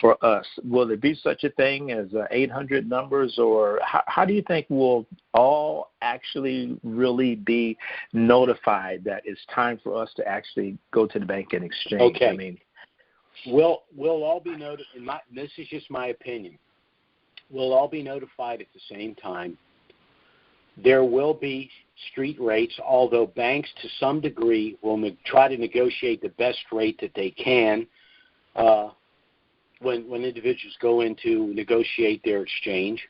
for us? Will there be such a thing as 800 numbers, or how do you think we'll all actually really be notified that it's time for us to actually go to the bank and exchange? Okay. I mean, we'll all be notified. This is just my opinion. We'll all be notified at the same time. There will be street rates, although banks to some degree will try to negotiate the best rate that they can when individuals go in to negotiate their exchange.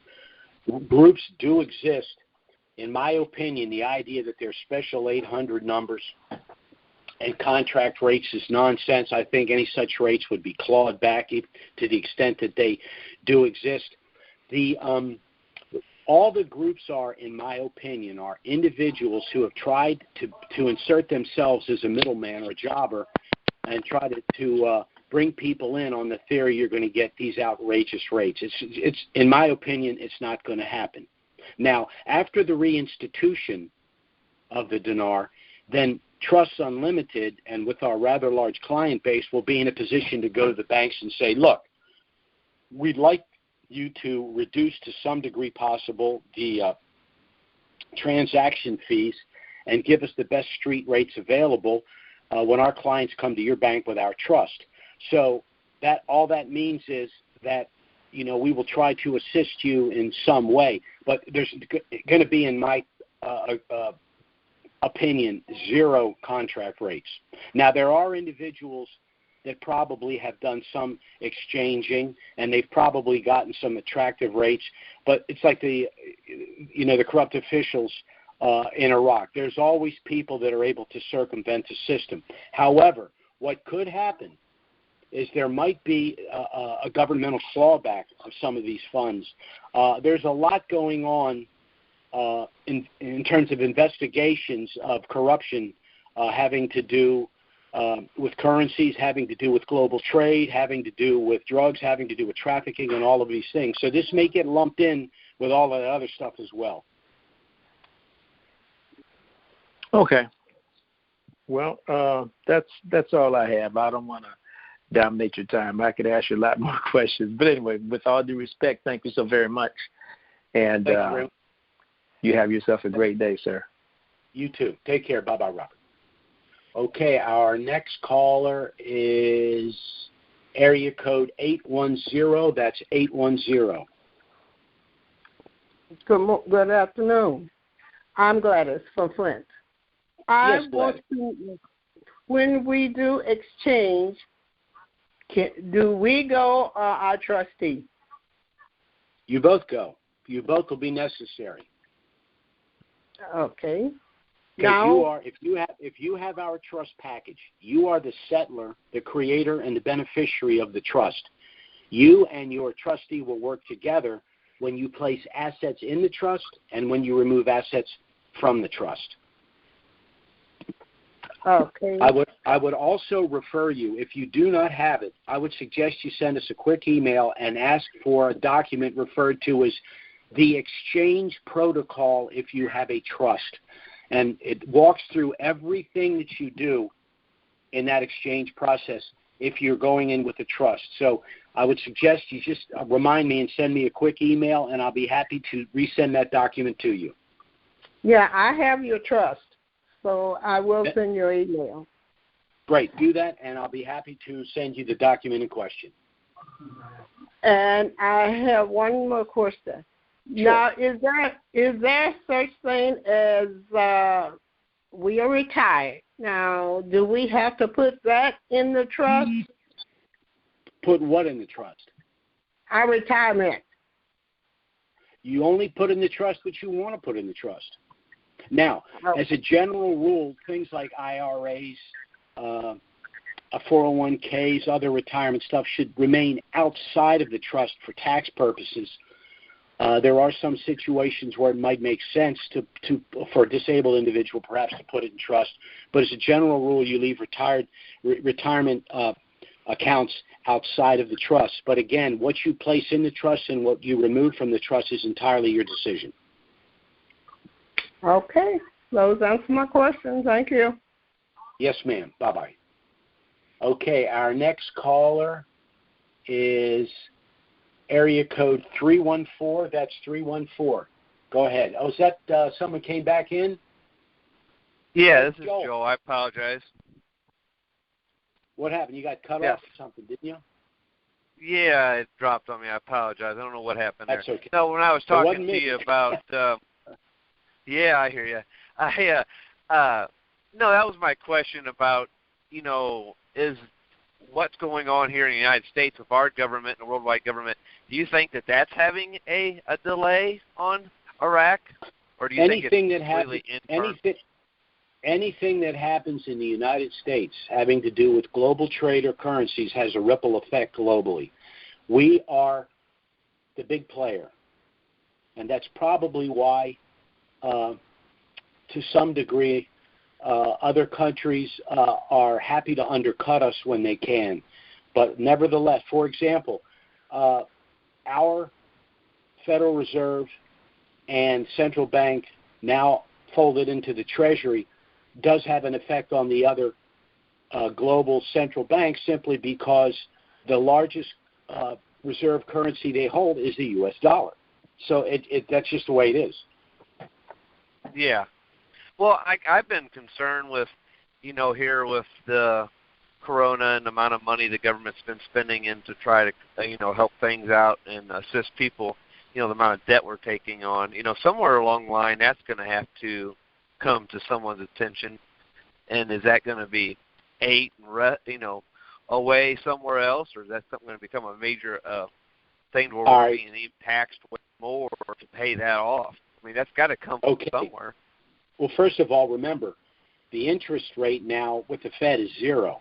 Groups do exist. In my opinion, the idea that there's special 800 numbers and contract rates is nonsense. I think any such rates would be clawed back to the extent that they do exist. All the groups are, in my opinion, are individuals who have tried to insert themselves as a middleman or a jobber and try to bring people in on the theory you're going to get these outrageous rates. It's in my opinion, it's not going to happen. Now, after the reinstitution of the dinar, then Trusts Unlimited, and with our rather large client base, will be in a position to go to the banks and say, look, we'd like you to reduce to some degree possible the transaction fees and give us the best street rates available when our clients come to your bank with our trust. So that all that means is that we will try to assist you in some way, but there's going to be, in my opinion, zero contract rates. Now, there are individuals that probably have done some exchanging, and they've probably gotten some attractive rates. But it's like the corrupt officials in Iraq. There's always people that are able to circumvent the system. However, what could happen is there might be a governmental clawback of some of these funds. There's a lot going on in terms of investigations of corruption having to do with currencies, having to do with global trade, having to do with drugs, having to do with trafficking, and all of these things. So this may get lumped in with all of the other stuff as well. Okay. Well, that's all I have. I don't want to dominate your time. I could ask you a lot more questions. But anyway, with all due respect, thank you so very much. And you have yourself a great day, sir. You too. Take care. Bye-bye, Robert. Okay, our next caller is area code 810. That's 810. Good afternoon. I'm Gladys from Flint. Yes, Gladys. When we do exchange, do we go or our trustee? You both go. You both will be necessary. Okay. Now, if you have our trust package, you are the settlor, the creator, and the beneficiary of the trust. You and your trustee will work together when you place assets in the trust and when you remove assets from the trust. Okay. I would also refer you, if you do not have it, I would suggest you send us a quick email and ask for a document referred to as the exchange protocol if you have a trust. And it walks through everything that you do in that exchange process if you're going in with a trust. So I would suggest you just remind me and send me a quick email, and I'll be happy to resend that document to you. Yeah, I have your trust, so I will send your email. Great. Do that, and I'll be happy to send you the document in question. And I have one more question. Sure. Now, is there such thing as we are retired? Now, do we have to put that in the trust? Put what in the trust? Our retirement. You only put in the trust what you want to put in the trust. Now, as a general rule, things like IRAs, 401ks, other retirement stuff should remain outside of the trust for tax purposes. There are some situations where it might make sense for a disabled individual perhaps to put it in trust, but as a general rule, you leave retirement accounts outside of the trust. But again, what you place in the trust and what you remove from the trust is entirely your decision. Okay. Those answer my questions. Thank you. Yes, ma'am. Bye-bye. Okay, our next caller is area code 314. That's 314. Go ahead. Oh, is that someone came back in? Yeah, this is Joe. I apologize. What happened? You got cut off or something, didn't you? Yeah, it dropped on me. I apologize. I don't know what happened there. That's okay. No, when I was talking to you about yeah, I hear you. No, that was my question about, is what's going on here in the United States with our government and the worldwide government. Do you think that that's having a delay on Iraq? Or do you think it's completely internal? Anything that happens in the United States having to do with global trade or currencies has a ripple effect globally. We are the big player, and that's probably why, to some degree, other countries are happy to undercut us when they can. But nevertheless, for example, our Federal Reserve and central bank, now folded into the Treasury, does have an effect on the other global central banks simply because the largest reserve currency they hold is the U.S. dollar. So that's just the way it is. Yeah. Well, I've been concerned with, here with the corona and the amount of money the government's been spending in to try to, help things out and assist people, the amount of debt we're taking on. Somewhere along the line, that's going to have to come to someone's attention. And is that going to be away somewhere else, or is that something going to become a major thing where we're being even taxed way more to pay that off? I mean, that's got to come from somewhere. Well, first of all, remember, the interest rate now with the Fed is 0,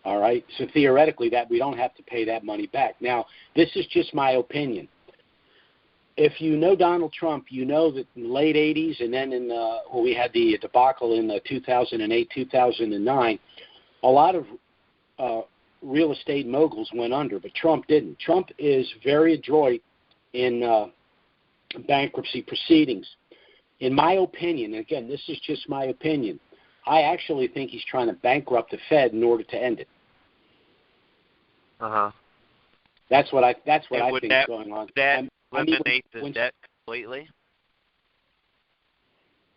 all right? So theoretically, that we don't have to pay that money back. Now, this is just my opinion. If you know Donald Trump, you know that in the late 80s and then when we had the debacle in 2008, 2009, a lot of real estate moguls went under, but Trump didn't. Trump is very adroit in bankruptcy proceedings. In my opinion, and again, this is just my opinion, I actually think he's trying to bankrupt the Fed in order to end it. That's what I think is going on. Would that eliminate the debt completely?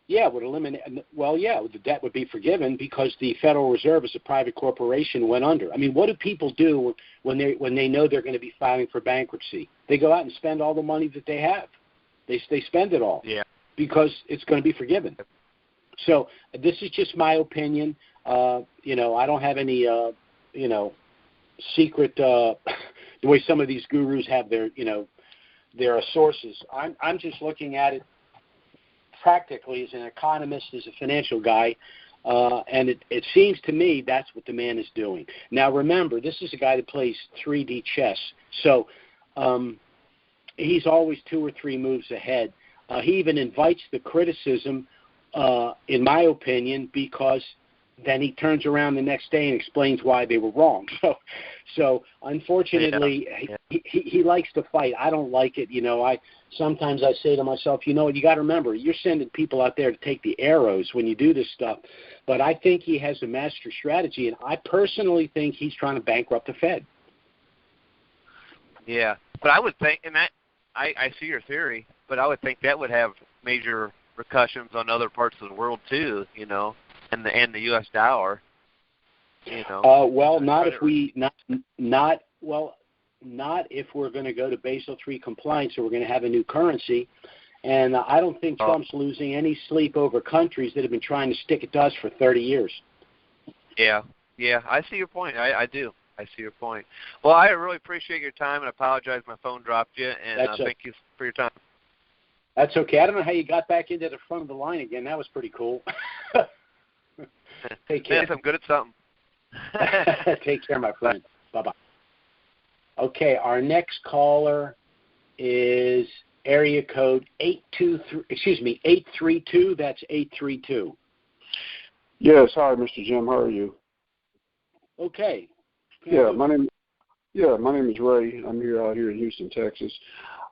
Yeah, would eliminate. Well, yeah, the debt would be forgiven because the Federal Reserve, as a private corporation, went under. I mean, what do people do when they know they're going to be filing for bankruptcy? They go out and spend all the money that they have. They spend it all. Yeah. Because it's going to be forgiven. So this is just my opinion. I don't have any secret the way some of these gurus have their sources. I'm just looking at it practically as an economist, as a financial guy, and it seems to me that's what the man is doing. Now, remember, this is a guy that plays 3D chess, so he's always 2 or 3 moves ahead. He even invites the criticism, in my opinion, because then he turns around the next day and explains why they were wrong. So unfortunately, he likes to fight. I don't like it. Sometimes I say to myself, you got to remember, you're sending people out there to take the arrows when you do this stuff. But I think he has a master strategy, and I personally think he's trying to bankrupt the Fed. Yeah, but I would think, and I see your theory, but I would think that would have major repercussions on other parts of the world too, and the U.S. dollar. Well, not if we're going to go to Basel III compliance, or we're going to have a new currency. And I don't think Trump's losing any sleep over countries that have been trying to stick it to us for 30 years. Yeah, I see your point. I do. I see your point. Well, I really appreciate your time, and I apologize my phone dropped you, and thank you for your time. That's okay. I don't know how you got back into the front of the line again. That was pretty cool. Take care. Yes, I'm good at something. Take care, my friend. Bye-bye. Okay, our next caller is area code 832. That's 832. Yes, hi, Mr. Jim. How are you? Okay. My name is Ray. I'm out here in Houston, Texas.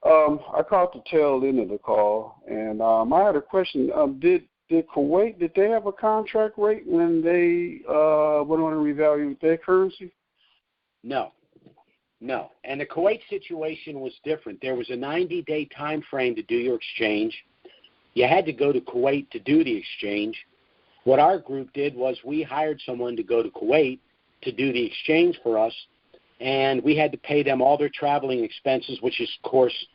I caught the tail end of the call, and I had a question. Did Kuwait, did they have a contract rate when they went on to revalue their currency? No. And the Kuwait situation was different. There was a 90-day time frame to do your exchange. You had to go to Kuwait to do the exchange. What our group did was we hired someone to go to Kuwait to do the exchange for us, and we had to pay them all their traveling expenses, which is, of course,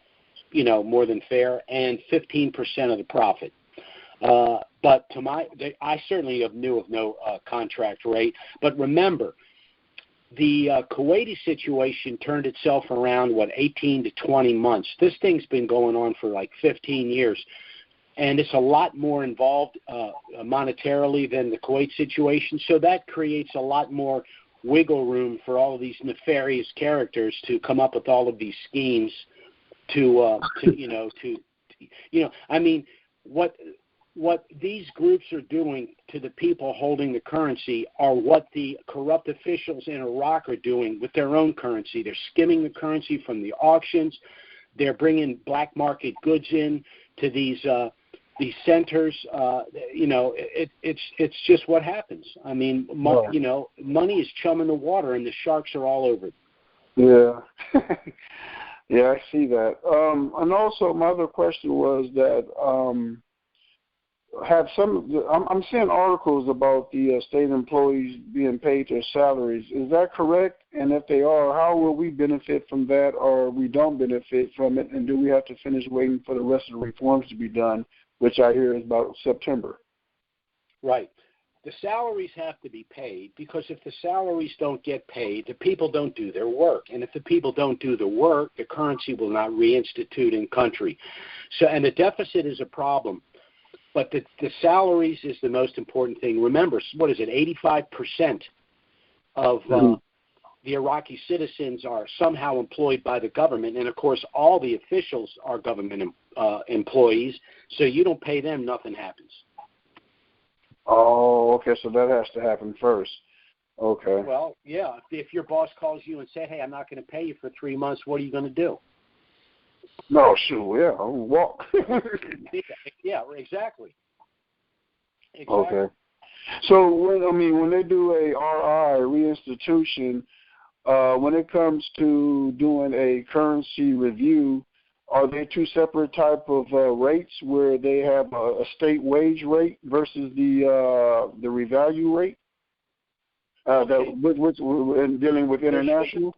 more than fair, and 15% of the profit. But I certainly knew of no contract rate. But remember, the Kuwaiti situation turned itself around, 18 to 20 months. This thing's been going on for like 15 years. And it's a lot more involved monetarily than the Kuwait situation. So that creates a lot more wiggle room for all of these nefarious characters to come up with all of these schemes what these groups are doing to the people holding the currency are what the corrupt officials in Iraq are doing with their own currency. They're skimming the currency from the auctions. They're bringing black market goods in to these centers. It's just what happens. I mean, money is chum in the water, and the sharks are all over it. Yeah. Yeah, I see that. And also, my other question was that I'm seeing articles about the state employees being paid their salaries. Is that correct? And if they are, how will we benefit from that, or we don't benefit from it? And do we have to finish waiting for the rest of the reforms to be done, which I hear is about September? Right. The salaries have to be paid, because if the salaries don't get paid, the people don't do their work. And if the people don't do the work, the currency will not reinstitute in country. And the deficit is a problem. But the salaries is the most important thing. Remember, 85% of the Iraqi citizens are somehow employed by the government. And, of course, all the officials are government employees. So you don't pay them, nothing happens. Oh, okay, so that has to happen first. Okay. Well, yeah, if your boss calls you and says, hey, I'm not going to pay you for 3 months, what are you going to do? No, sure, yeah, I'll walk. Yeah, exactly. Okay. So, when they do a RI, reinstitution, when it comes to doing a currency review, are they two separate type of rates where they have a state wage rate versus the revalue rate? Okay. In dealing with international?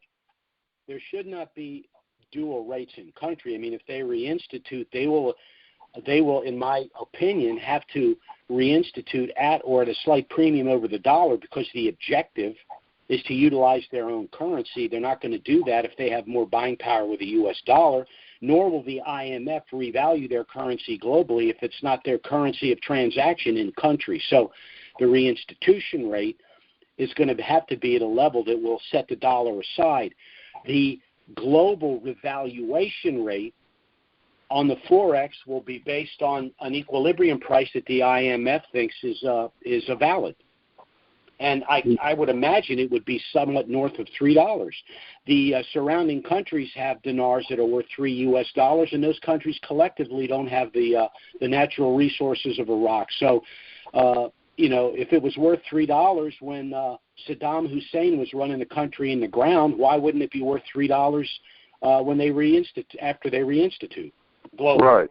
There should not be dual rates in country. I mean, if they reinstitute, they will, in my opinion, have to reinstitute at or at a slight premium over the dollar, because the objective is to utilize their own currency. They're not going to do that if they have more buying power with the U.S. dollar, nor will the IMF revalue their currency globally if it's not their currency of transaction in country. So the reinstitution rate is going to have to be at a level that will set the dollar aside. The global revaluation rate on the Forex will be based on an equilibrium price that the IMF thinks is valid. And I would imagine it would be somewhat north of $3. The surrounding countries have dinars that are worth $3, and those countries collectively don't have the natural resources of Iraq. So, if it was worth $3 when Saddam Hussein was running the country in the ground, why wouldn't it be worth $3 when they after they reinstitute globally? Right.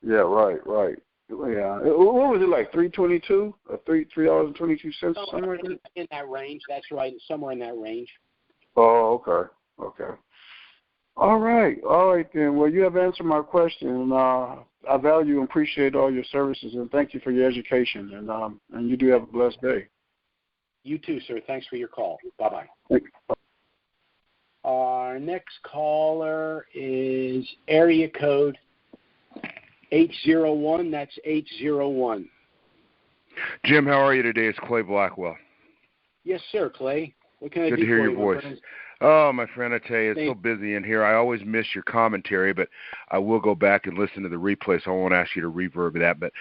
Yeah. Right. Yeah. What was it, like $3.22 or $3.22, something like that? In that range. That's right. Somewhere in that range. Oh, okay. All right then. Well, you have answered my question. I value and appreciate all your services, and thank you for your education. And you do have a blessed day. You too, sir. Thanks for your call. Bye-bye. Thank you. Our next caller is area code 801. That's 801. Jim, how are you today? It's Clay Blackwell. Yes, sir, Clay. What can I do for you? Good to hear your voice. Oh, my friend, I tell you, it's so busy in here. I always miss your commentary, but I will go back and listen to the replay, so I won't ask you to reverb that. But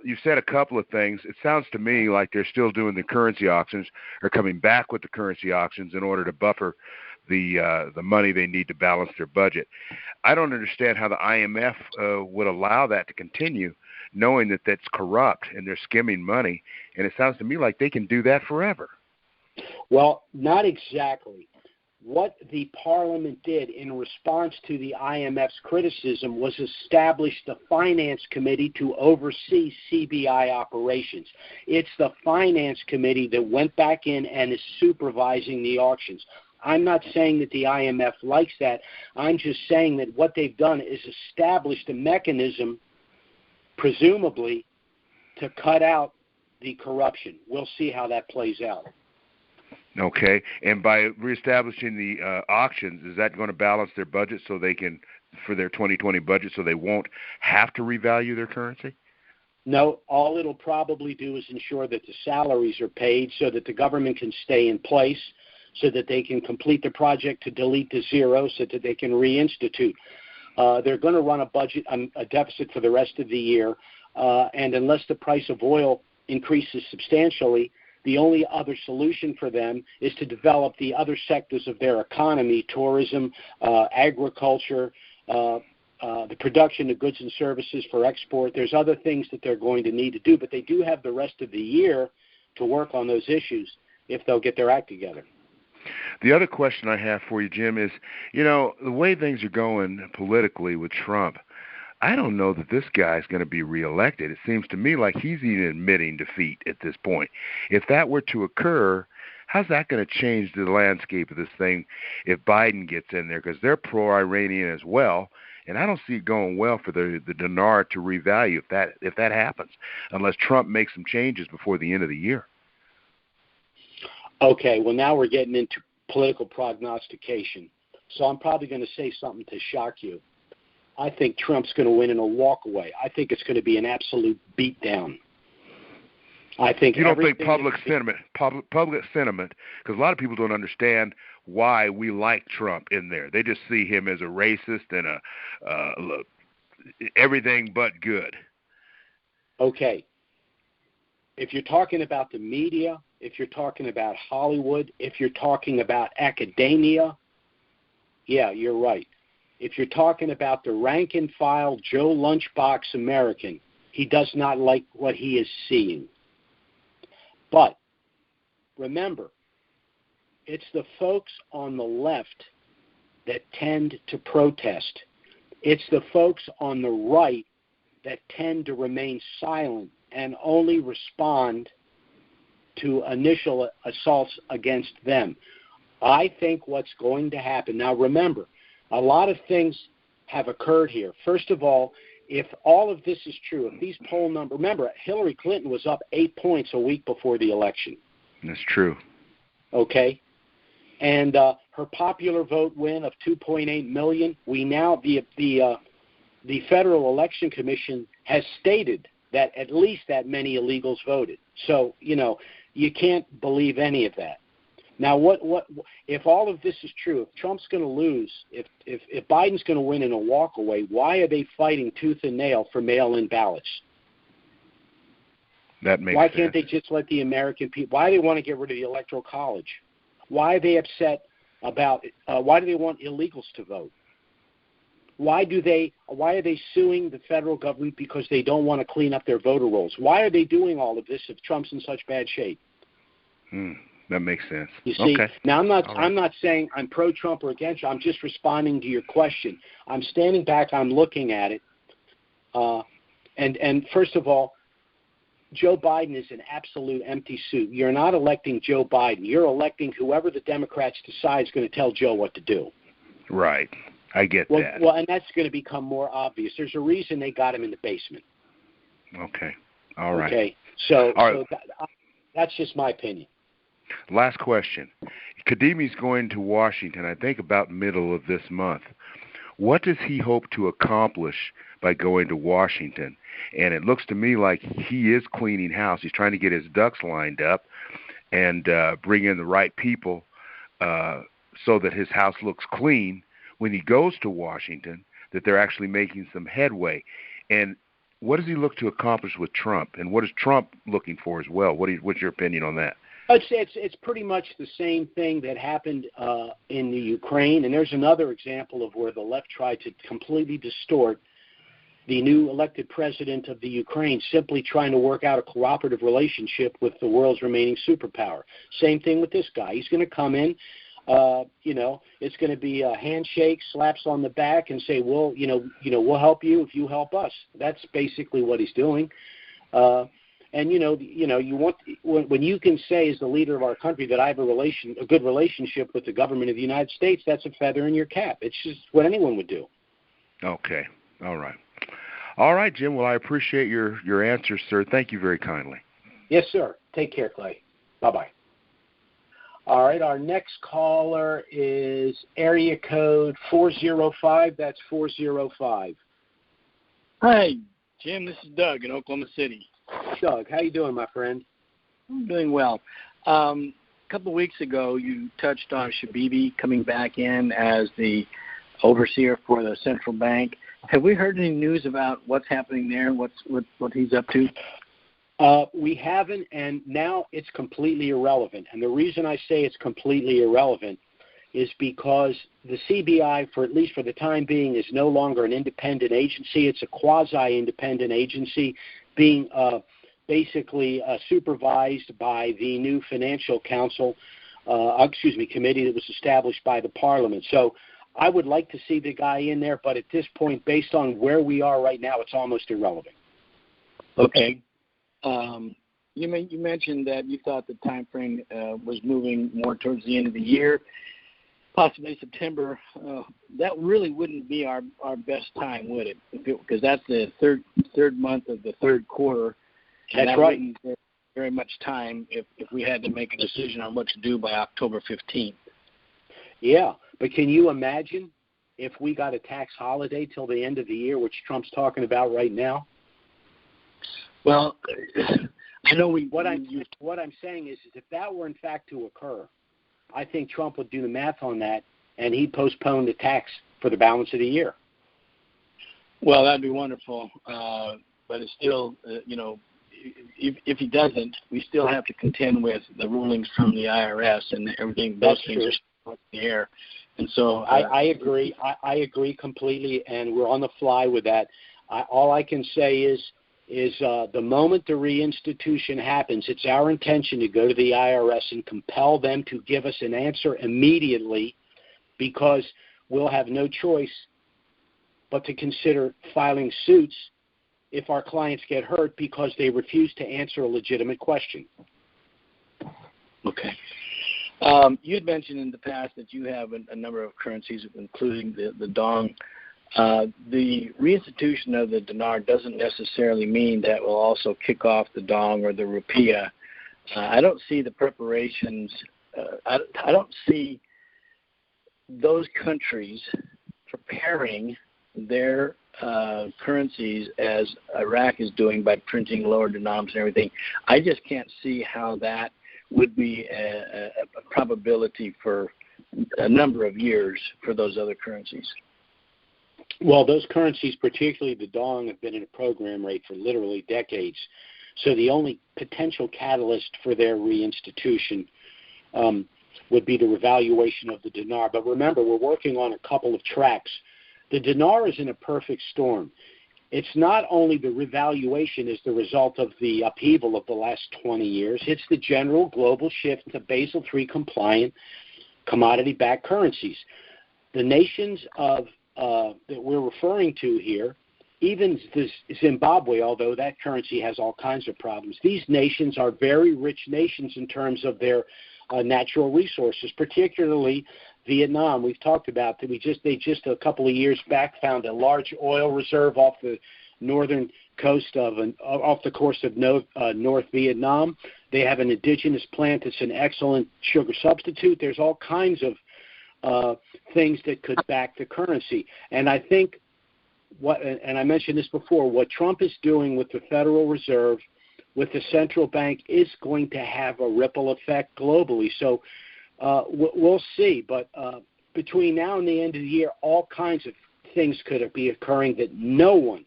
you said a couple of things. It sounds to me like they're still doing the currency auctions, or coming back with the currency auctions in order to buffer the money they need to balance their budget. I don't understand how the IMF would allow that to continue, knowing that that's corrupt and they're skimming money. And it sounds to me like they can do that forever. Well, not exactly. What the Parliament did in response to the IMF's criticism was establish the Finance Committee to oversee CBI operations. It's the Finance Committee that went back in and is supervising the auctions. I'm not saying that the IMF likes that. I'm just saying that what they've done is established a mechanism, presumably, to cut out the corruption. We'll see how that plays out. Okay, and by reestablishing the auctions, is that going to balance their budget so they can, for their 2020 budget, so they won't have to revalue their currency? No, all it'll probably do is ensure that the salaries are paid so that the government can stay in place, so that they can complete the project to delete the zero, so that they can reinstitute. They're going to run a deficit for the rest of the year, and unless the price of oil increases substantially, the only other solution for them is to develop the other sectors of their economy, tourism, agriculture, the production of goods and services for export. There's other things that they're going to need to do, but they do have the rest of the year to work on those issues if they'll get their act together. The other question I have for you, Jim, is, the way things are going politically with Trump, I don't know that this guy's going to be reelected. It seems to me like he's even admitting defeat at this point. If that were to occur, how's that going to change the landscape of this thing if Biden gets in there? Because they're pro-Iranian as well, and I don't see it going well for the dinar to revalue if that happens, unless Trump makes some changes before the end of the year. Okay, well, now we're getting into political prognostication, so I'm probably going to say something to shock you. I think Trump's going to win in a walkaway. I think it's going to be an absolute beatdown. I think you don't think public sentiment, because a lot of people don't understand why we like Trump in there. They just see him as a racist and everything but good. Okay. If you're talking about the media, if you're talking about Hollywood, if you're talking about academia, yeah, you're right. If you're talking about the rank-and-file Joe Lunchbox American, he does not like what he is seeing. But remember, it's the folks on the left that tend to protest. It's the folks on the right that tend to remain silent and only respond to initial assaults against them. I think what's going to happen, now remember, a lot of things have occurred here. First of all, if all of this is true, if these poll numbers, remember, Hillary Clinton was up 8 points a week before the election. That's true. Okay? And her popular vote win of 2.8 million, we now, the Federal Election Commission has stated that at least that many illegals voted. So, you can't believe any of that. Now, what if all of this is true? If Trump's going to lose, if Biden's going to win in a walkaway, why are they fighting tooth and nail for mail-in ballots? That makes Why sense. can't they just let the American people? Why do they want to get rid of the Electoral College? Why are they upset about? Why do they want illegals to vote? Why are they suing the federal government because they don't want to clean up their voter rolls? Why are they doing all of this if Trump's in such bad shape? That makes sense. You see, okay. Now I'm not saying I'm pro-Trump or against you. I'm just responding to your question. I'm standing back. I'm looking at it. And first of all, Joe Biden is an absolute empty suit. You're not electing Joe Biden. You're electing whoever the Democrats decide is going to tell Joe what to do. Right. I get that. Well, and that's going to become more obvious. There's a reason they got him in the basement. Okay. All right. Okay. So, all right. That's just my opinion. Last question. Kadimi's going to Washington, I think about middle of this month. What does he hope to accomplish by going to Washington? And it looks to me like he is cleaning house. He's trying to get his ducks lined up and bring in the right people so that his house looks clean when he goes to Washington, that they're actually making some headway. And what does he look to accomplish with Trump? And what is Trump looking for as well? What's your opinion on that? It's pretty much the same thing that happened in the Ukraine, and there's another example of where the left tried to completely distort the new elected president of the Ukraine, simply trying to work out a cooperative relationship with the world's remaining superpower. Same thing with this guy. He's going to come in, it's going to be a handshake, slaps on the back, and say, well, we'll help you if you help us. That's basically what he's doing. And you want when you can say as the leader of our country that I have a good relationship with the government of the United States, that's a feather in your cap. It's just what anyone would do. Okay. All right, Jim. Well, I appreciate your answers, sir. Thank you very kindly. Yes, sir. Take care, Clay. Bye-bye. All right. Our next caller is area code 405. That's 405. Hi, Jim. This is Doug in Oklahoma City. Doug, how you doing, my friend? I'm doing well. A couple of weeks ago, you touched on Shabibi coming back in as the overseer for the central bank. Have we heard any news about what's happening there? What he's up to? We haven't, and now it's completely irrelevant. And the reason I say it's completely irrelevant is because the CBI, at least for the time being, is no longer an independent agency. It's a quasi-independent agency being basically supervised by the new financial council, committee that was established by the parliament. So I would like to see the guy in there, but at this point, based on where we are right now, it's almost irrelevant. Okay. You mentioned that you thought the time frame was moving more towards the end of the year, possibly September. That really wouldn't be our best time, would it? Because that's the third month of the third quarter. That's that right. Wouldn't give very much time if we had to make a decision on what to do by October 15th. Yeah, but can you imagine if we got a tax holiday till the end of the year, which Trump's talking about right now? Well, I know What I'm saying is if that were in fact to occur, I think Trump would do the math on that, and he'd postpone the tax for the balance of the year. Well, that'd be wonderful, but it's still, if he doesn't, we still have to contend with the rulings from the IRS and everything. Those things are still up in the air, and so I agree. I agree completely, and we're on the fly with that. All I can say is the moment the reinstitution happens, it's our intention to go to the IRS and compel them to give us an answer immediately, because we'll have no choice but to consider filing suits if our clients get hurt because they refuse to answer a legitimate question. Okay. You had mentioned in the past that you have a number of currencies, including the dong. The reinstitution of the dinar doesn't necessarily mean that will also kick off the dong or the rupiah. I don't see the preparations. I don't see those countries preparing their currencies as Iraq is doing by printing lower denoms and everything. I just can't see how that would be a probability for a number of years for those other currencies. Well, those currencies, particularly the dong, have been in a program rate for literally decades. So the only potential catalyst for their reinstitution would be the revaluation of the dinar. But remember, we're working on a couple of tracks. The dinar is in a perfect storm. It's not only the revaluation as the result of the upheaval of the last 20 years, it's the general global shift to Basel III compliant commodity-backed currencies. The nations of that we're referring to here, even Zimbabwe, although that currency has all kinds of problems, these nations are very rich nations in terms of their natural resources, particularly Vietnam. We've talked about that. They just a couple of years back found a large oil reserve off the northern coast off the coast of North Vietnam. They have an indigenous plant that's an excellent sugar substitute. There's all kinds of things that could back the currency. And I think and I mentioned this before, what Trump is doing with the Federal Reserve, with the central bank, is going to have a ripple effect globally. So we'll see. But between now and the end of the year, all kinds of things could be occurring that no one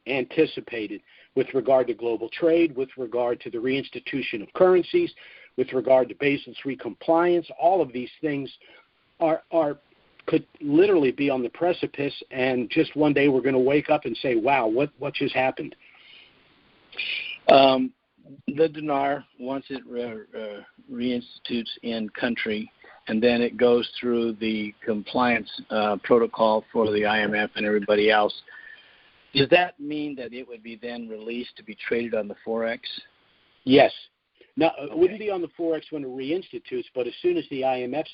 anticipated with regard to global trade, with regard to the reinstitution of currencies, with regard to Basel III compliance. All of these things could literally be on the precipice, and just one day we're going to wake up and say, wow, what just happened? The dinar, once it reinstitutes in country, and then it goes through the compliance protocol for the IMF and everybody else, does that mean that it would be then released to be traded on the Forex? Yes. Now, it wouldn't be on the Forex when it reinstitutes, but as soon as the IMF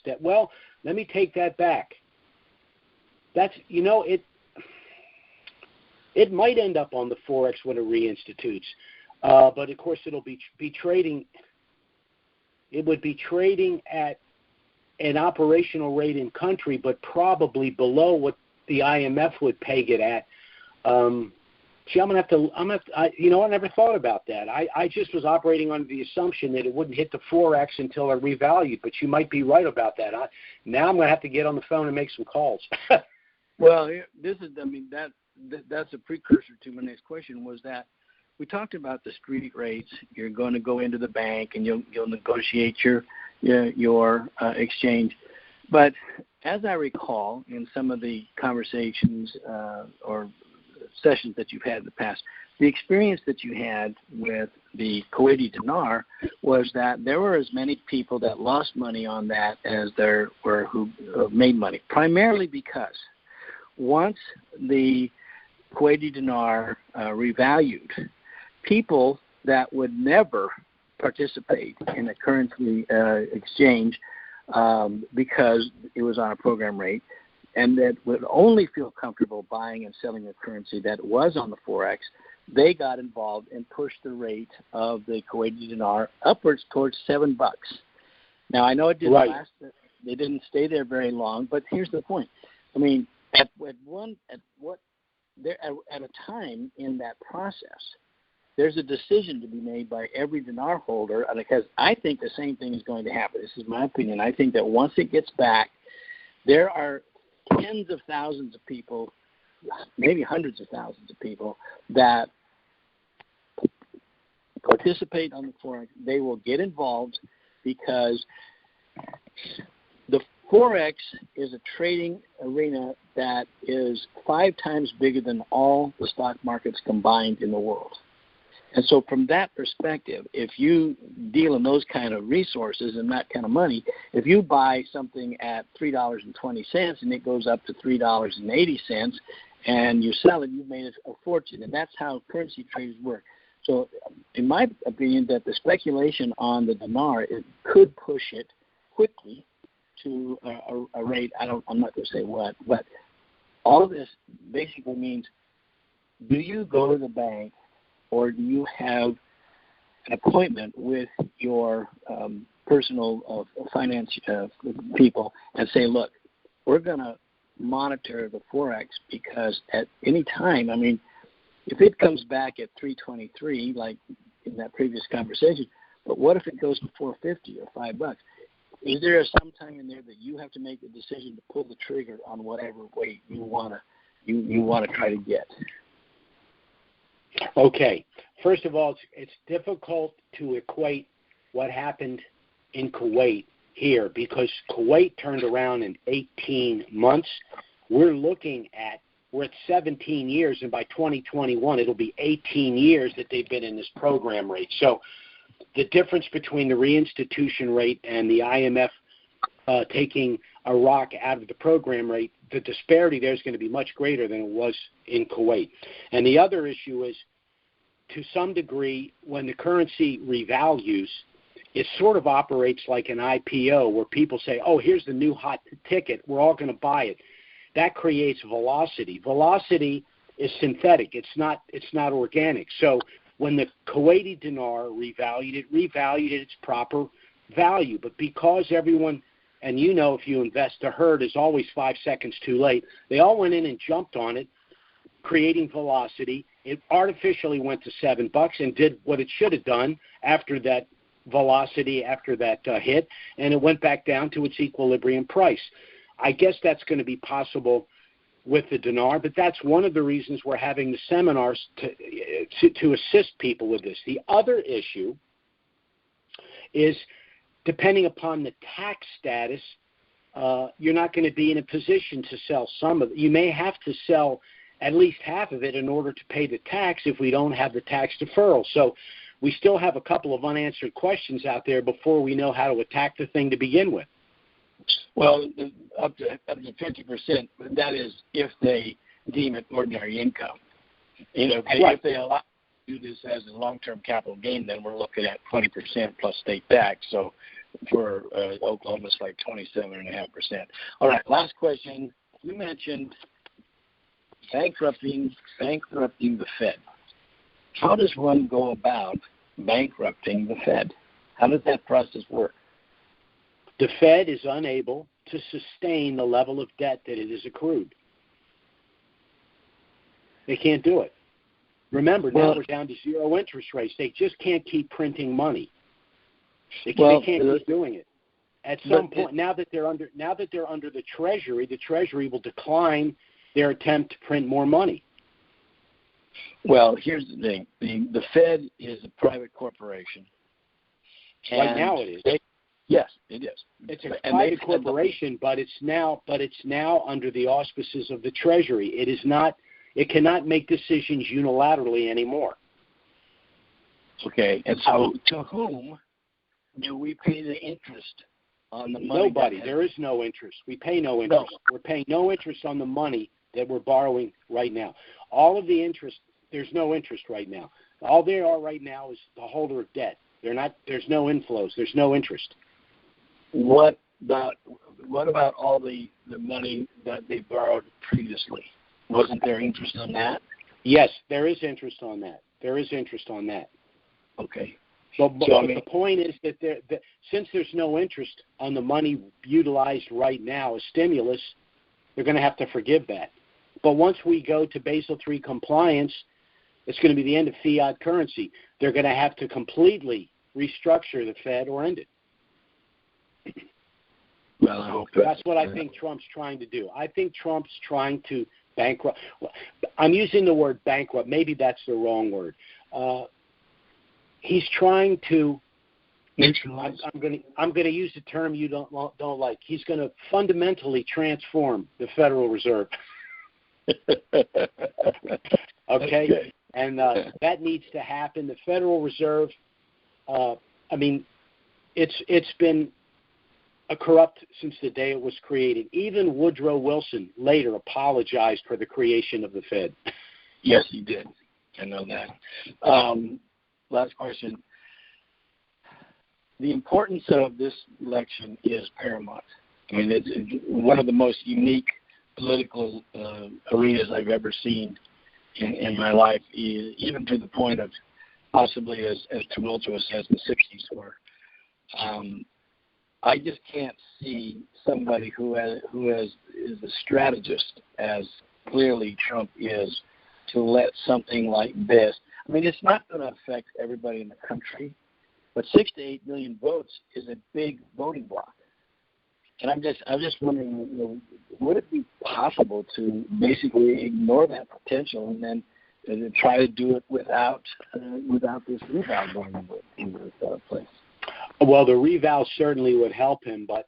let me take that back. That's, it might end up on the Forex when it reinstitutes. But of course, it'll be trading. It would be trading at an operational rate in country, but probably below what the IMF would peg it at. I never thought about that. I just was operating under the assumption that it wouldn't hit the Forex until it revalued. But you might be right about that. Now I'm going to have to get on the phone and make some calls. Well, that's a precursor to my next question. Was that we talked about the street rates. You're going to go into the bank and you'll negotiate your exchange. But as I recall, in some of the conversations or sessions that you've had in the past, the experience that you had with the Kuwaiti dinar was that there were as many people that lost money on that as there were who made money, primarily because once the Kuwaiti dinar revalued, people that would never participate in a currency exchange because it was on a program rate, and that would only feel comfortable buying and selling a currency that was on the Forex, they got involved and pushed the rate of the Kuwaiti dinar upwards towards $7. Now, I know it didn't last; they didn't stay there very long. But here's the point: I mean, at a time in that process, there's a decision to be made by every dinar holder, because I think the same thing is going to happen. This is my opinion. I think that once it gets back, there are tens of thousands of people, maybe hundreds of thousands of people that participate on the Forex. They will get involved because the Forex is a trading arena that is 5 times bigger than all the stock markets combined in the world. And so from that perspective, if you deal in those kind of resources and that kind of money, if you buy something at $3.20 and it goes up to $3.80, and you sell it, you've made a fortune, and that's how currency traders work. So, in my opinion, that the speculation on the dinar, it could push it quickly to a rate. I'm not going to say what, but all of this basically means: do you go to the bank, or do you have an appointment with your personal finance people and say, look, we're going to monitor the Forex, because at any time, I mean, if it comes back at 323, like in that previous conversation, but what if it goes to 450 or $5? Is there some time in there that you have to make the decision to pull the trigger on whatever weight you want to try to get? Okay. First of all, it's difficult to equate what happened in Kuwait here, because Kuwait turned around in 18 months. We're at 17 years, and by 2021, it'll be 18 years that they've been in this program rate. So the difference between the reinstitution rate and the IMF taking Iraq out of the program rate, the disparity there is going to be much greater than it was in Kuwait. And the other issue is, to some degree, when the currency revalues, it sort of operates like an IPO, where people say, oh, here's the new hot ticket, we're all going to buy it. That creates velocity. Velocity is synthetic. It's not organic. So when the Kuwaiti dinar revalued it its proper value. But because everyone, and you know, if you invest, the herd is always 5 seconds too late, they all went in and jumped on it, creating velocity. It artificially went to $7 and did what it should have done after that velocity, after that hit, and it went back down to its equilibrium price. I guess that's going to be possible with the dinar, but that's one of the reasons we're having the seminars to assist people with this. The other issue is, depending upon the tax status, you're not going to be in a position to sell some of it. You may have to sell at least half of it in order to pay the tax if we don't have the tax deferral. So we still have a couple of unanswered questions out there before we know how to attack the thing to begin with. Well, up to 50%, that is if they deem it ordinary income. You know, right. If they allow to do this as a long-term capital gain, then we're looking at 20% plus state tax. So for Oklahoma, it's like 27.5%. All right, last question. You mentioned bankrupting the Fed. How does one go about bankrupting the Fed? How does that process work? The Fed is unable to sustain the level of debt that it has accrued. They can't do it. Remember, now we're down to zero interest rates. They just can't keep printing money. They can't keep doing it. At some point, now that they're under the Treasury will decline their attempt to print more money. Well, here's the thing: the Fed is a private corporation. Right now, it is. Yes, it is. It's a private corporation, but it's now under the auspices of the Treasury. It is not. It cannot make decisions unilaterally anymore. Okay, and so to whom do we pay the interest on the money? Nobody. There is no interest. We pay no interest. No. We're paying no interest on the money that we're borrowing right now. All of the interest, there's no interest right now. All they are right now is the holder of debt. They're not. There's no inflows. There's no interest. What about all the money that they borrowed previously? Wasn't there interest on that? Yes, there is interest on that. There is interest on that. Okay. But the point is that since there's no interest on the money utilized right now as stimulus, they're going to have to forgive that. But once we go to Basel III compliance, it's going to be the end of fiat currency. They're going to have to completely restructure the Fed or end it. Well, I hope that's what I think Trump's trying to do. I think Trump's trying to bankrupt. I'm using the word bankrupt. Maybe that's the wrong word. He's trying to. I'm going to use the term you don't like. He's going to fundamentally transform the Federal Reserve. Okay, and that needs to happen. The Federal Reserve. It's been corrupt since the day it was created. Even Woodrow Wilson later apologized for the creation of the Fed. Yes, he did. I know that. Last question. The importance of this election is paramount. I mean, it's one of the most unique political arenas I've ever seen in my life, even to the point of possibly as tumultuous as the 60s were. I just can't see somebody who is a strategist as clearly Trump is to let something like this. I mean, it's not going to affect everybody in the country, but 6 to 8 million votes is a big voting bloc. And I'm just wondering, would it be possible to basically ignore that potential and then try to do it without this revow going into place? Well, the revow certainly would help him, but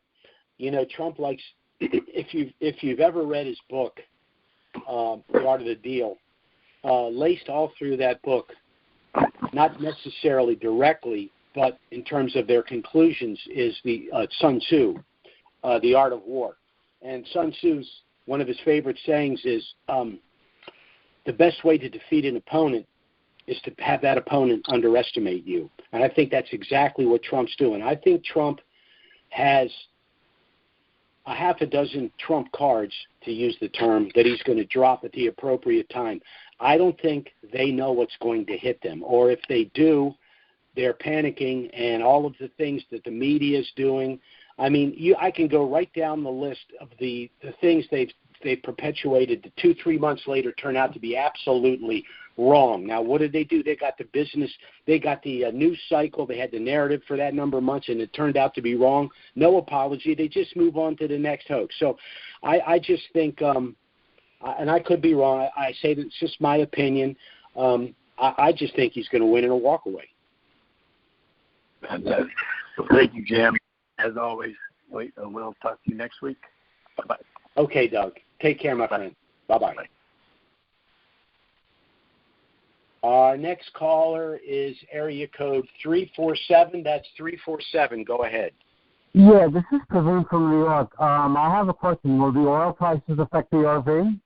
Trump likes. If you've ever read his book, The Art of the Deal, laced all through that book, not necessarily directly, but in terms of their conclusions, is the Sun Tzu, The Art of War. And Sun Tzu's, one of his favorite sayings is, the best way to defeat an opponent is to have that opponent underestimate you. And I think that's exactly what Trump's doing. I think Trump has a half a dozen Trump cards, to use the term, that he's going to drop at the appropriate time. I don't think they know what's going to hit them. Or if they do, they're panicking, and all of the things that the media is doing. I mean, I can go right down the list of the things they've perpetuated that 2-3 months later turn out to be absolutely wrong. Now, what did they do? They got the business, they got the news cycle, they had the narrative for that number of months, and it turned out to be wrong. No apology. They just move on to the next hoax. So I just think, and I could be wrong, I say that it's just my opinion, I just think he's going to win in a walk-away. Thank you, Jim. As always, we'll talk to you next week. Bye-bye. Okay, Doug. Take care, my friend. Bye-bye. Bye. Our next caller is area code 347. That's 347. Go ahead. Yeah, this is Praveen from New York. I have a question. Will the oil prices affect the RV?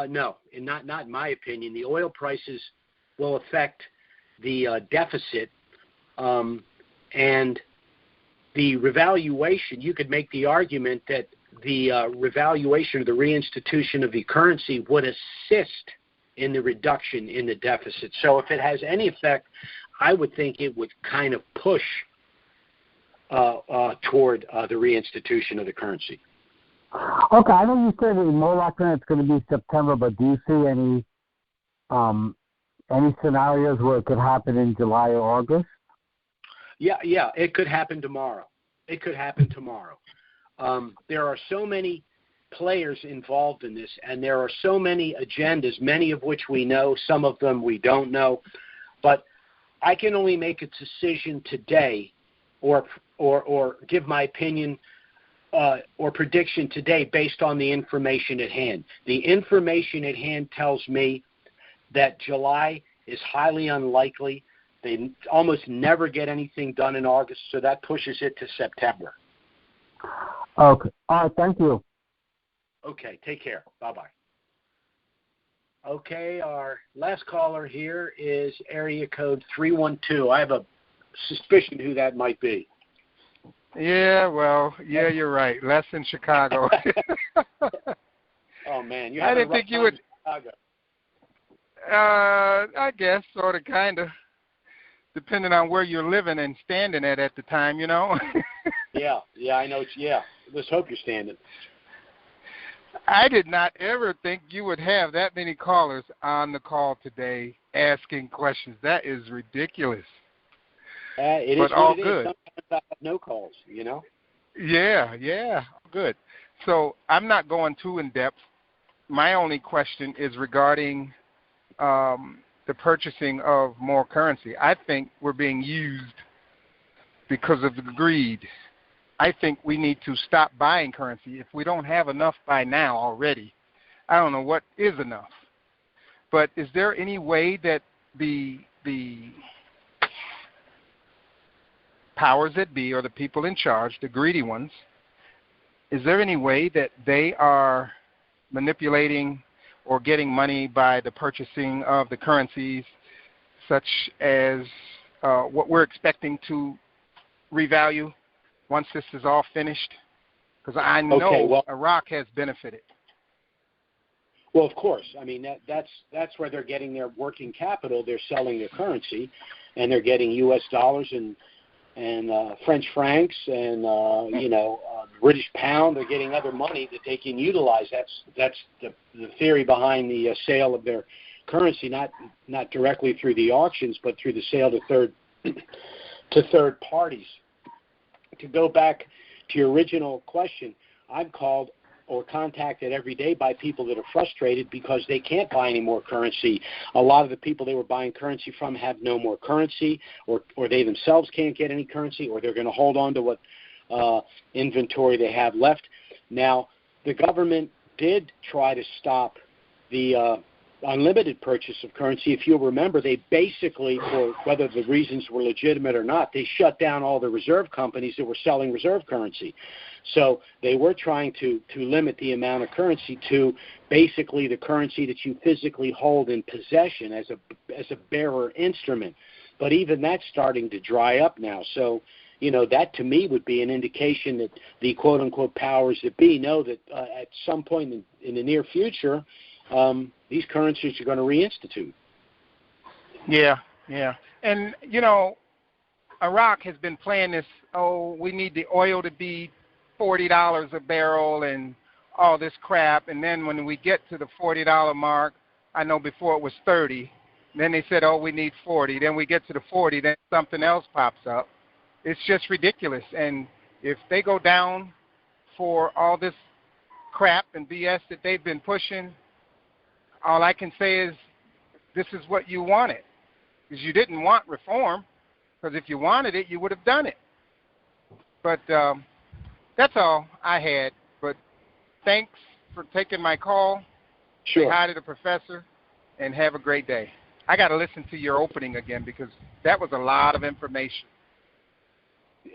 No, and not in my opinion. The oil prices will affect the deficit and the revaluation. You could make the argument that the revaluation or the reinstitution of the currency would assist in the reduction in the deficit. So if it has any effect, I would think it would kind of push toward the reinstitution of the currency. Okay, I know you said more likely it's going to be September, but do you see any scenarios where it could happen in July or August? Yeah, it could happen tomorrow. There are so many players involved in this, and there are so many agendas, many of which we know, some of them we don't know. But I can only make a decision today, or give my opinion or prediction today based on the information at hand. The information at hand tells me that July is highly unlikely. They almost never get anything done in August, so that pushes it to September. Okay. All right, thank you. Okay, take care. Bye-bye. Okay, our last caller here is area code 312. I have a suspicion who that might be. Yeah, you're right. Less in Chicago. Oh, man. I didn't think you would. Chicago. I guess, sort of, kind of, depending on where you're living and standing at the time, you know. Yeah, I know. Let's hope you're standing. I did not ever think you would have that many callers on the call today asking questions. That is ridiculous. It but is all what it good. Is. Sometimes I have no calls, you know? Yeah, good. So I'm not going too in-depth. My only question is regarding the purchasing of more currency. I think we're being used because of the greed. I think we need to stop buying currency. If we don't have enough by now already, I don't know what is enough. But is there any way that the powers that be, or the people in charge, the greedy ones, is there any way that they are manipulating or getting money by the purchasing of the currencies, such as what we're expecting to revalue once this is all finished? Because I know Iraq has benefited. Well, of course. I mean, that's where they're getting their working capital. They're selling their currency, and they're getting U.S. dollars and French francs and British pound. They're getting other money that they can utilize. That's the theory behind the sale of their currency, not directly through the auctions, but through the sale to third parties. To go back to your original question, I'm called or contacted every day by people that are frustrated because they can't buy any more currency. A lot of the people they were buying currency from have no more currency, or they themselves can't get any currency, or they're going to hold on to what inventory they have left. Now, the government did try to stop the unlimited purchase of currency. If you'll remember, they basically, for whether the reasons were legitimate or not, they shut down all the reserve companies that were selling reserve currency. So they were trying to limit the amount of currency to basically the currency that you physically hold in possession as a bearer instrument. But even that's starting to dry up now. So, that to me would be an indication that the quote-unquote powers that be know that at some point in the near future, these currencies are going to reinstitute. Yeah. And, Iraq has been playing this, we need the oil to be $40 a barrel and all this crap. And then when we get to the $40 mark, I know before it was 30. Then they said, we need 40. Then we get to the 40, then something else pops up. It's just ridiculous. And if they go down for all this crap and BS that they've been pushing, all I can say is this is what you wanted, because you didn't want reform, because if you wanted it, you would have done it. But that's all I had. But thanks for taking my call. Sure. Say hi to the professor, and have a great day. I got to listen to your opening again, because that was a lot of information.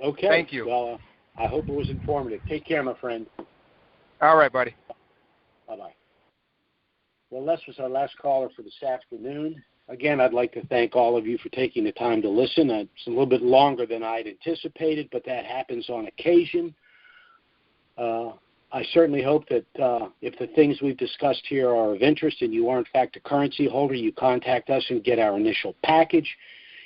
Okay. Thank you. Well, I hope it was informative. Take care, my friend. All right, buddy. Bye-bye. Well, Les was our last caller for this afternoon. Again, I'd like to thank all of you for taking the time to listen. It's a little bit longer than I'd anticipated, but that happens on occasion. I certainly hope that if the things we've discussed here are of interest and you are, in fact, a currency holder, you contact us and get our initial package.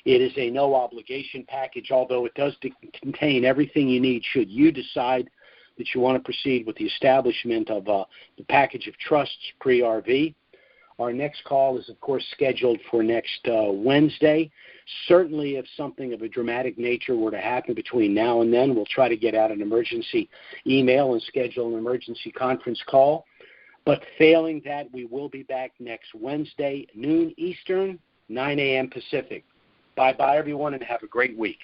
It is a no-obligation package, although it does contain everything you need should you decide that you want to proceed with the establishment of the package of trusts pre-RV. Our next call is, of course, scheduled for next Wednesday. Certainly, if something of a dramatic nature were to happen between now and then, we'll try to get out an emergency email and schedule an emergency conference call. But failing that, we will be back next Wednesday, noon Eastern, 9 a.m. Pacific. Bye-bye, everyone, and have a great week.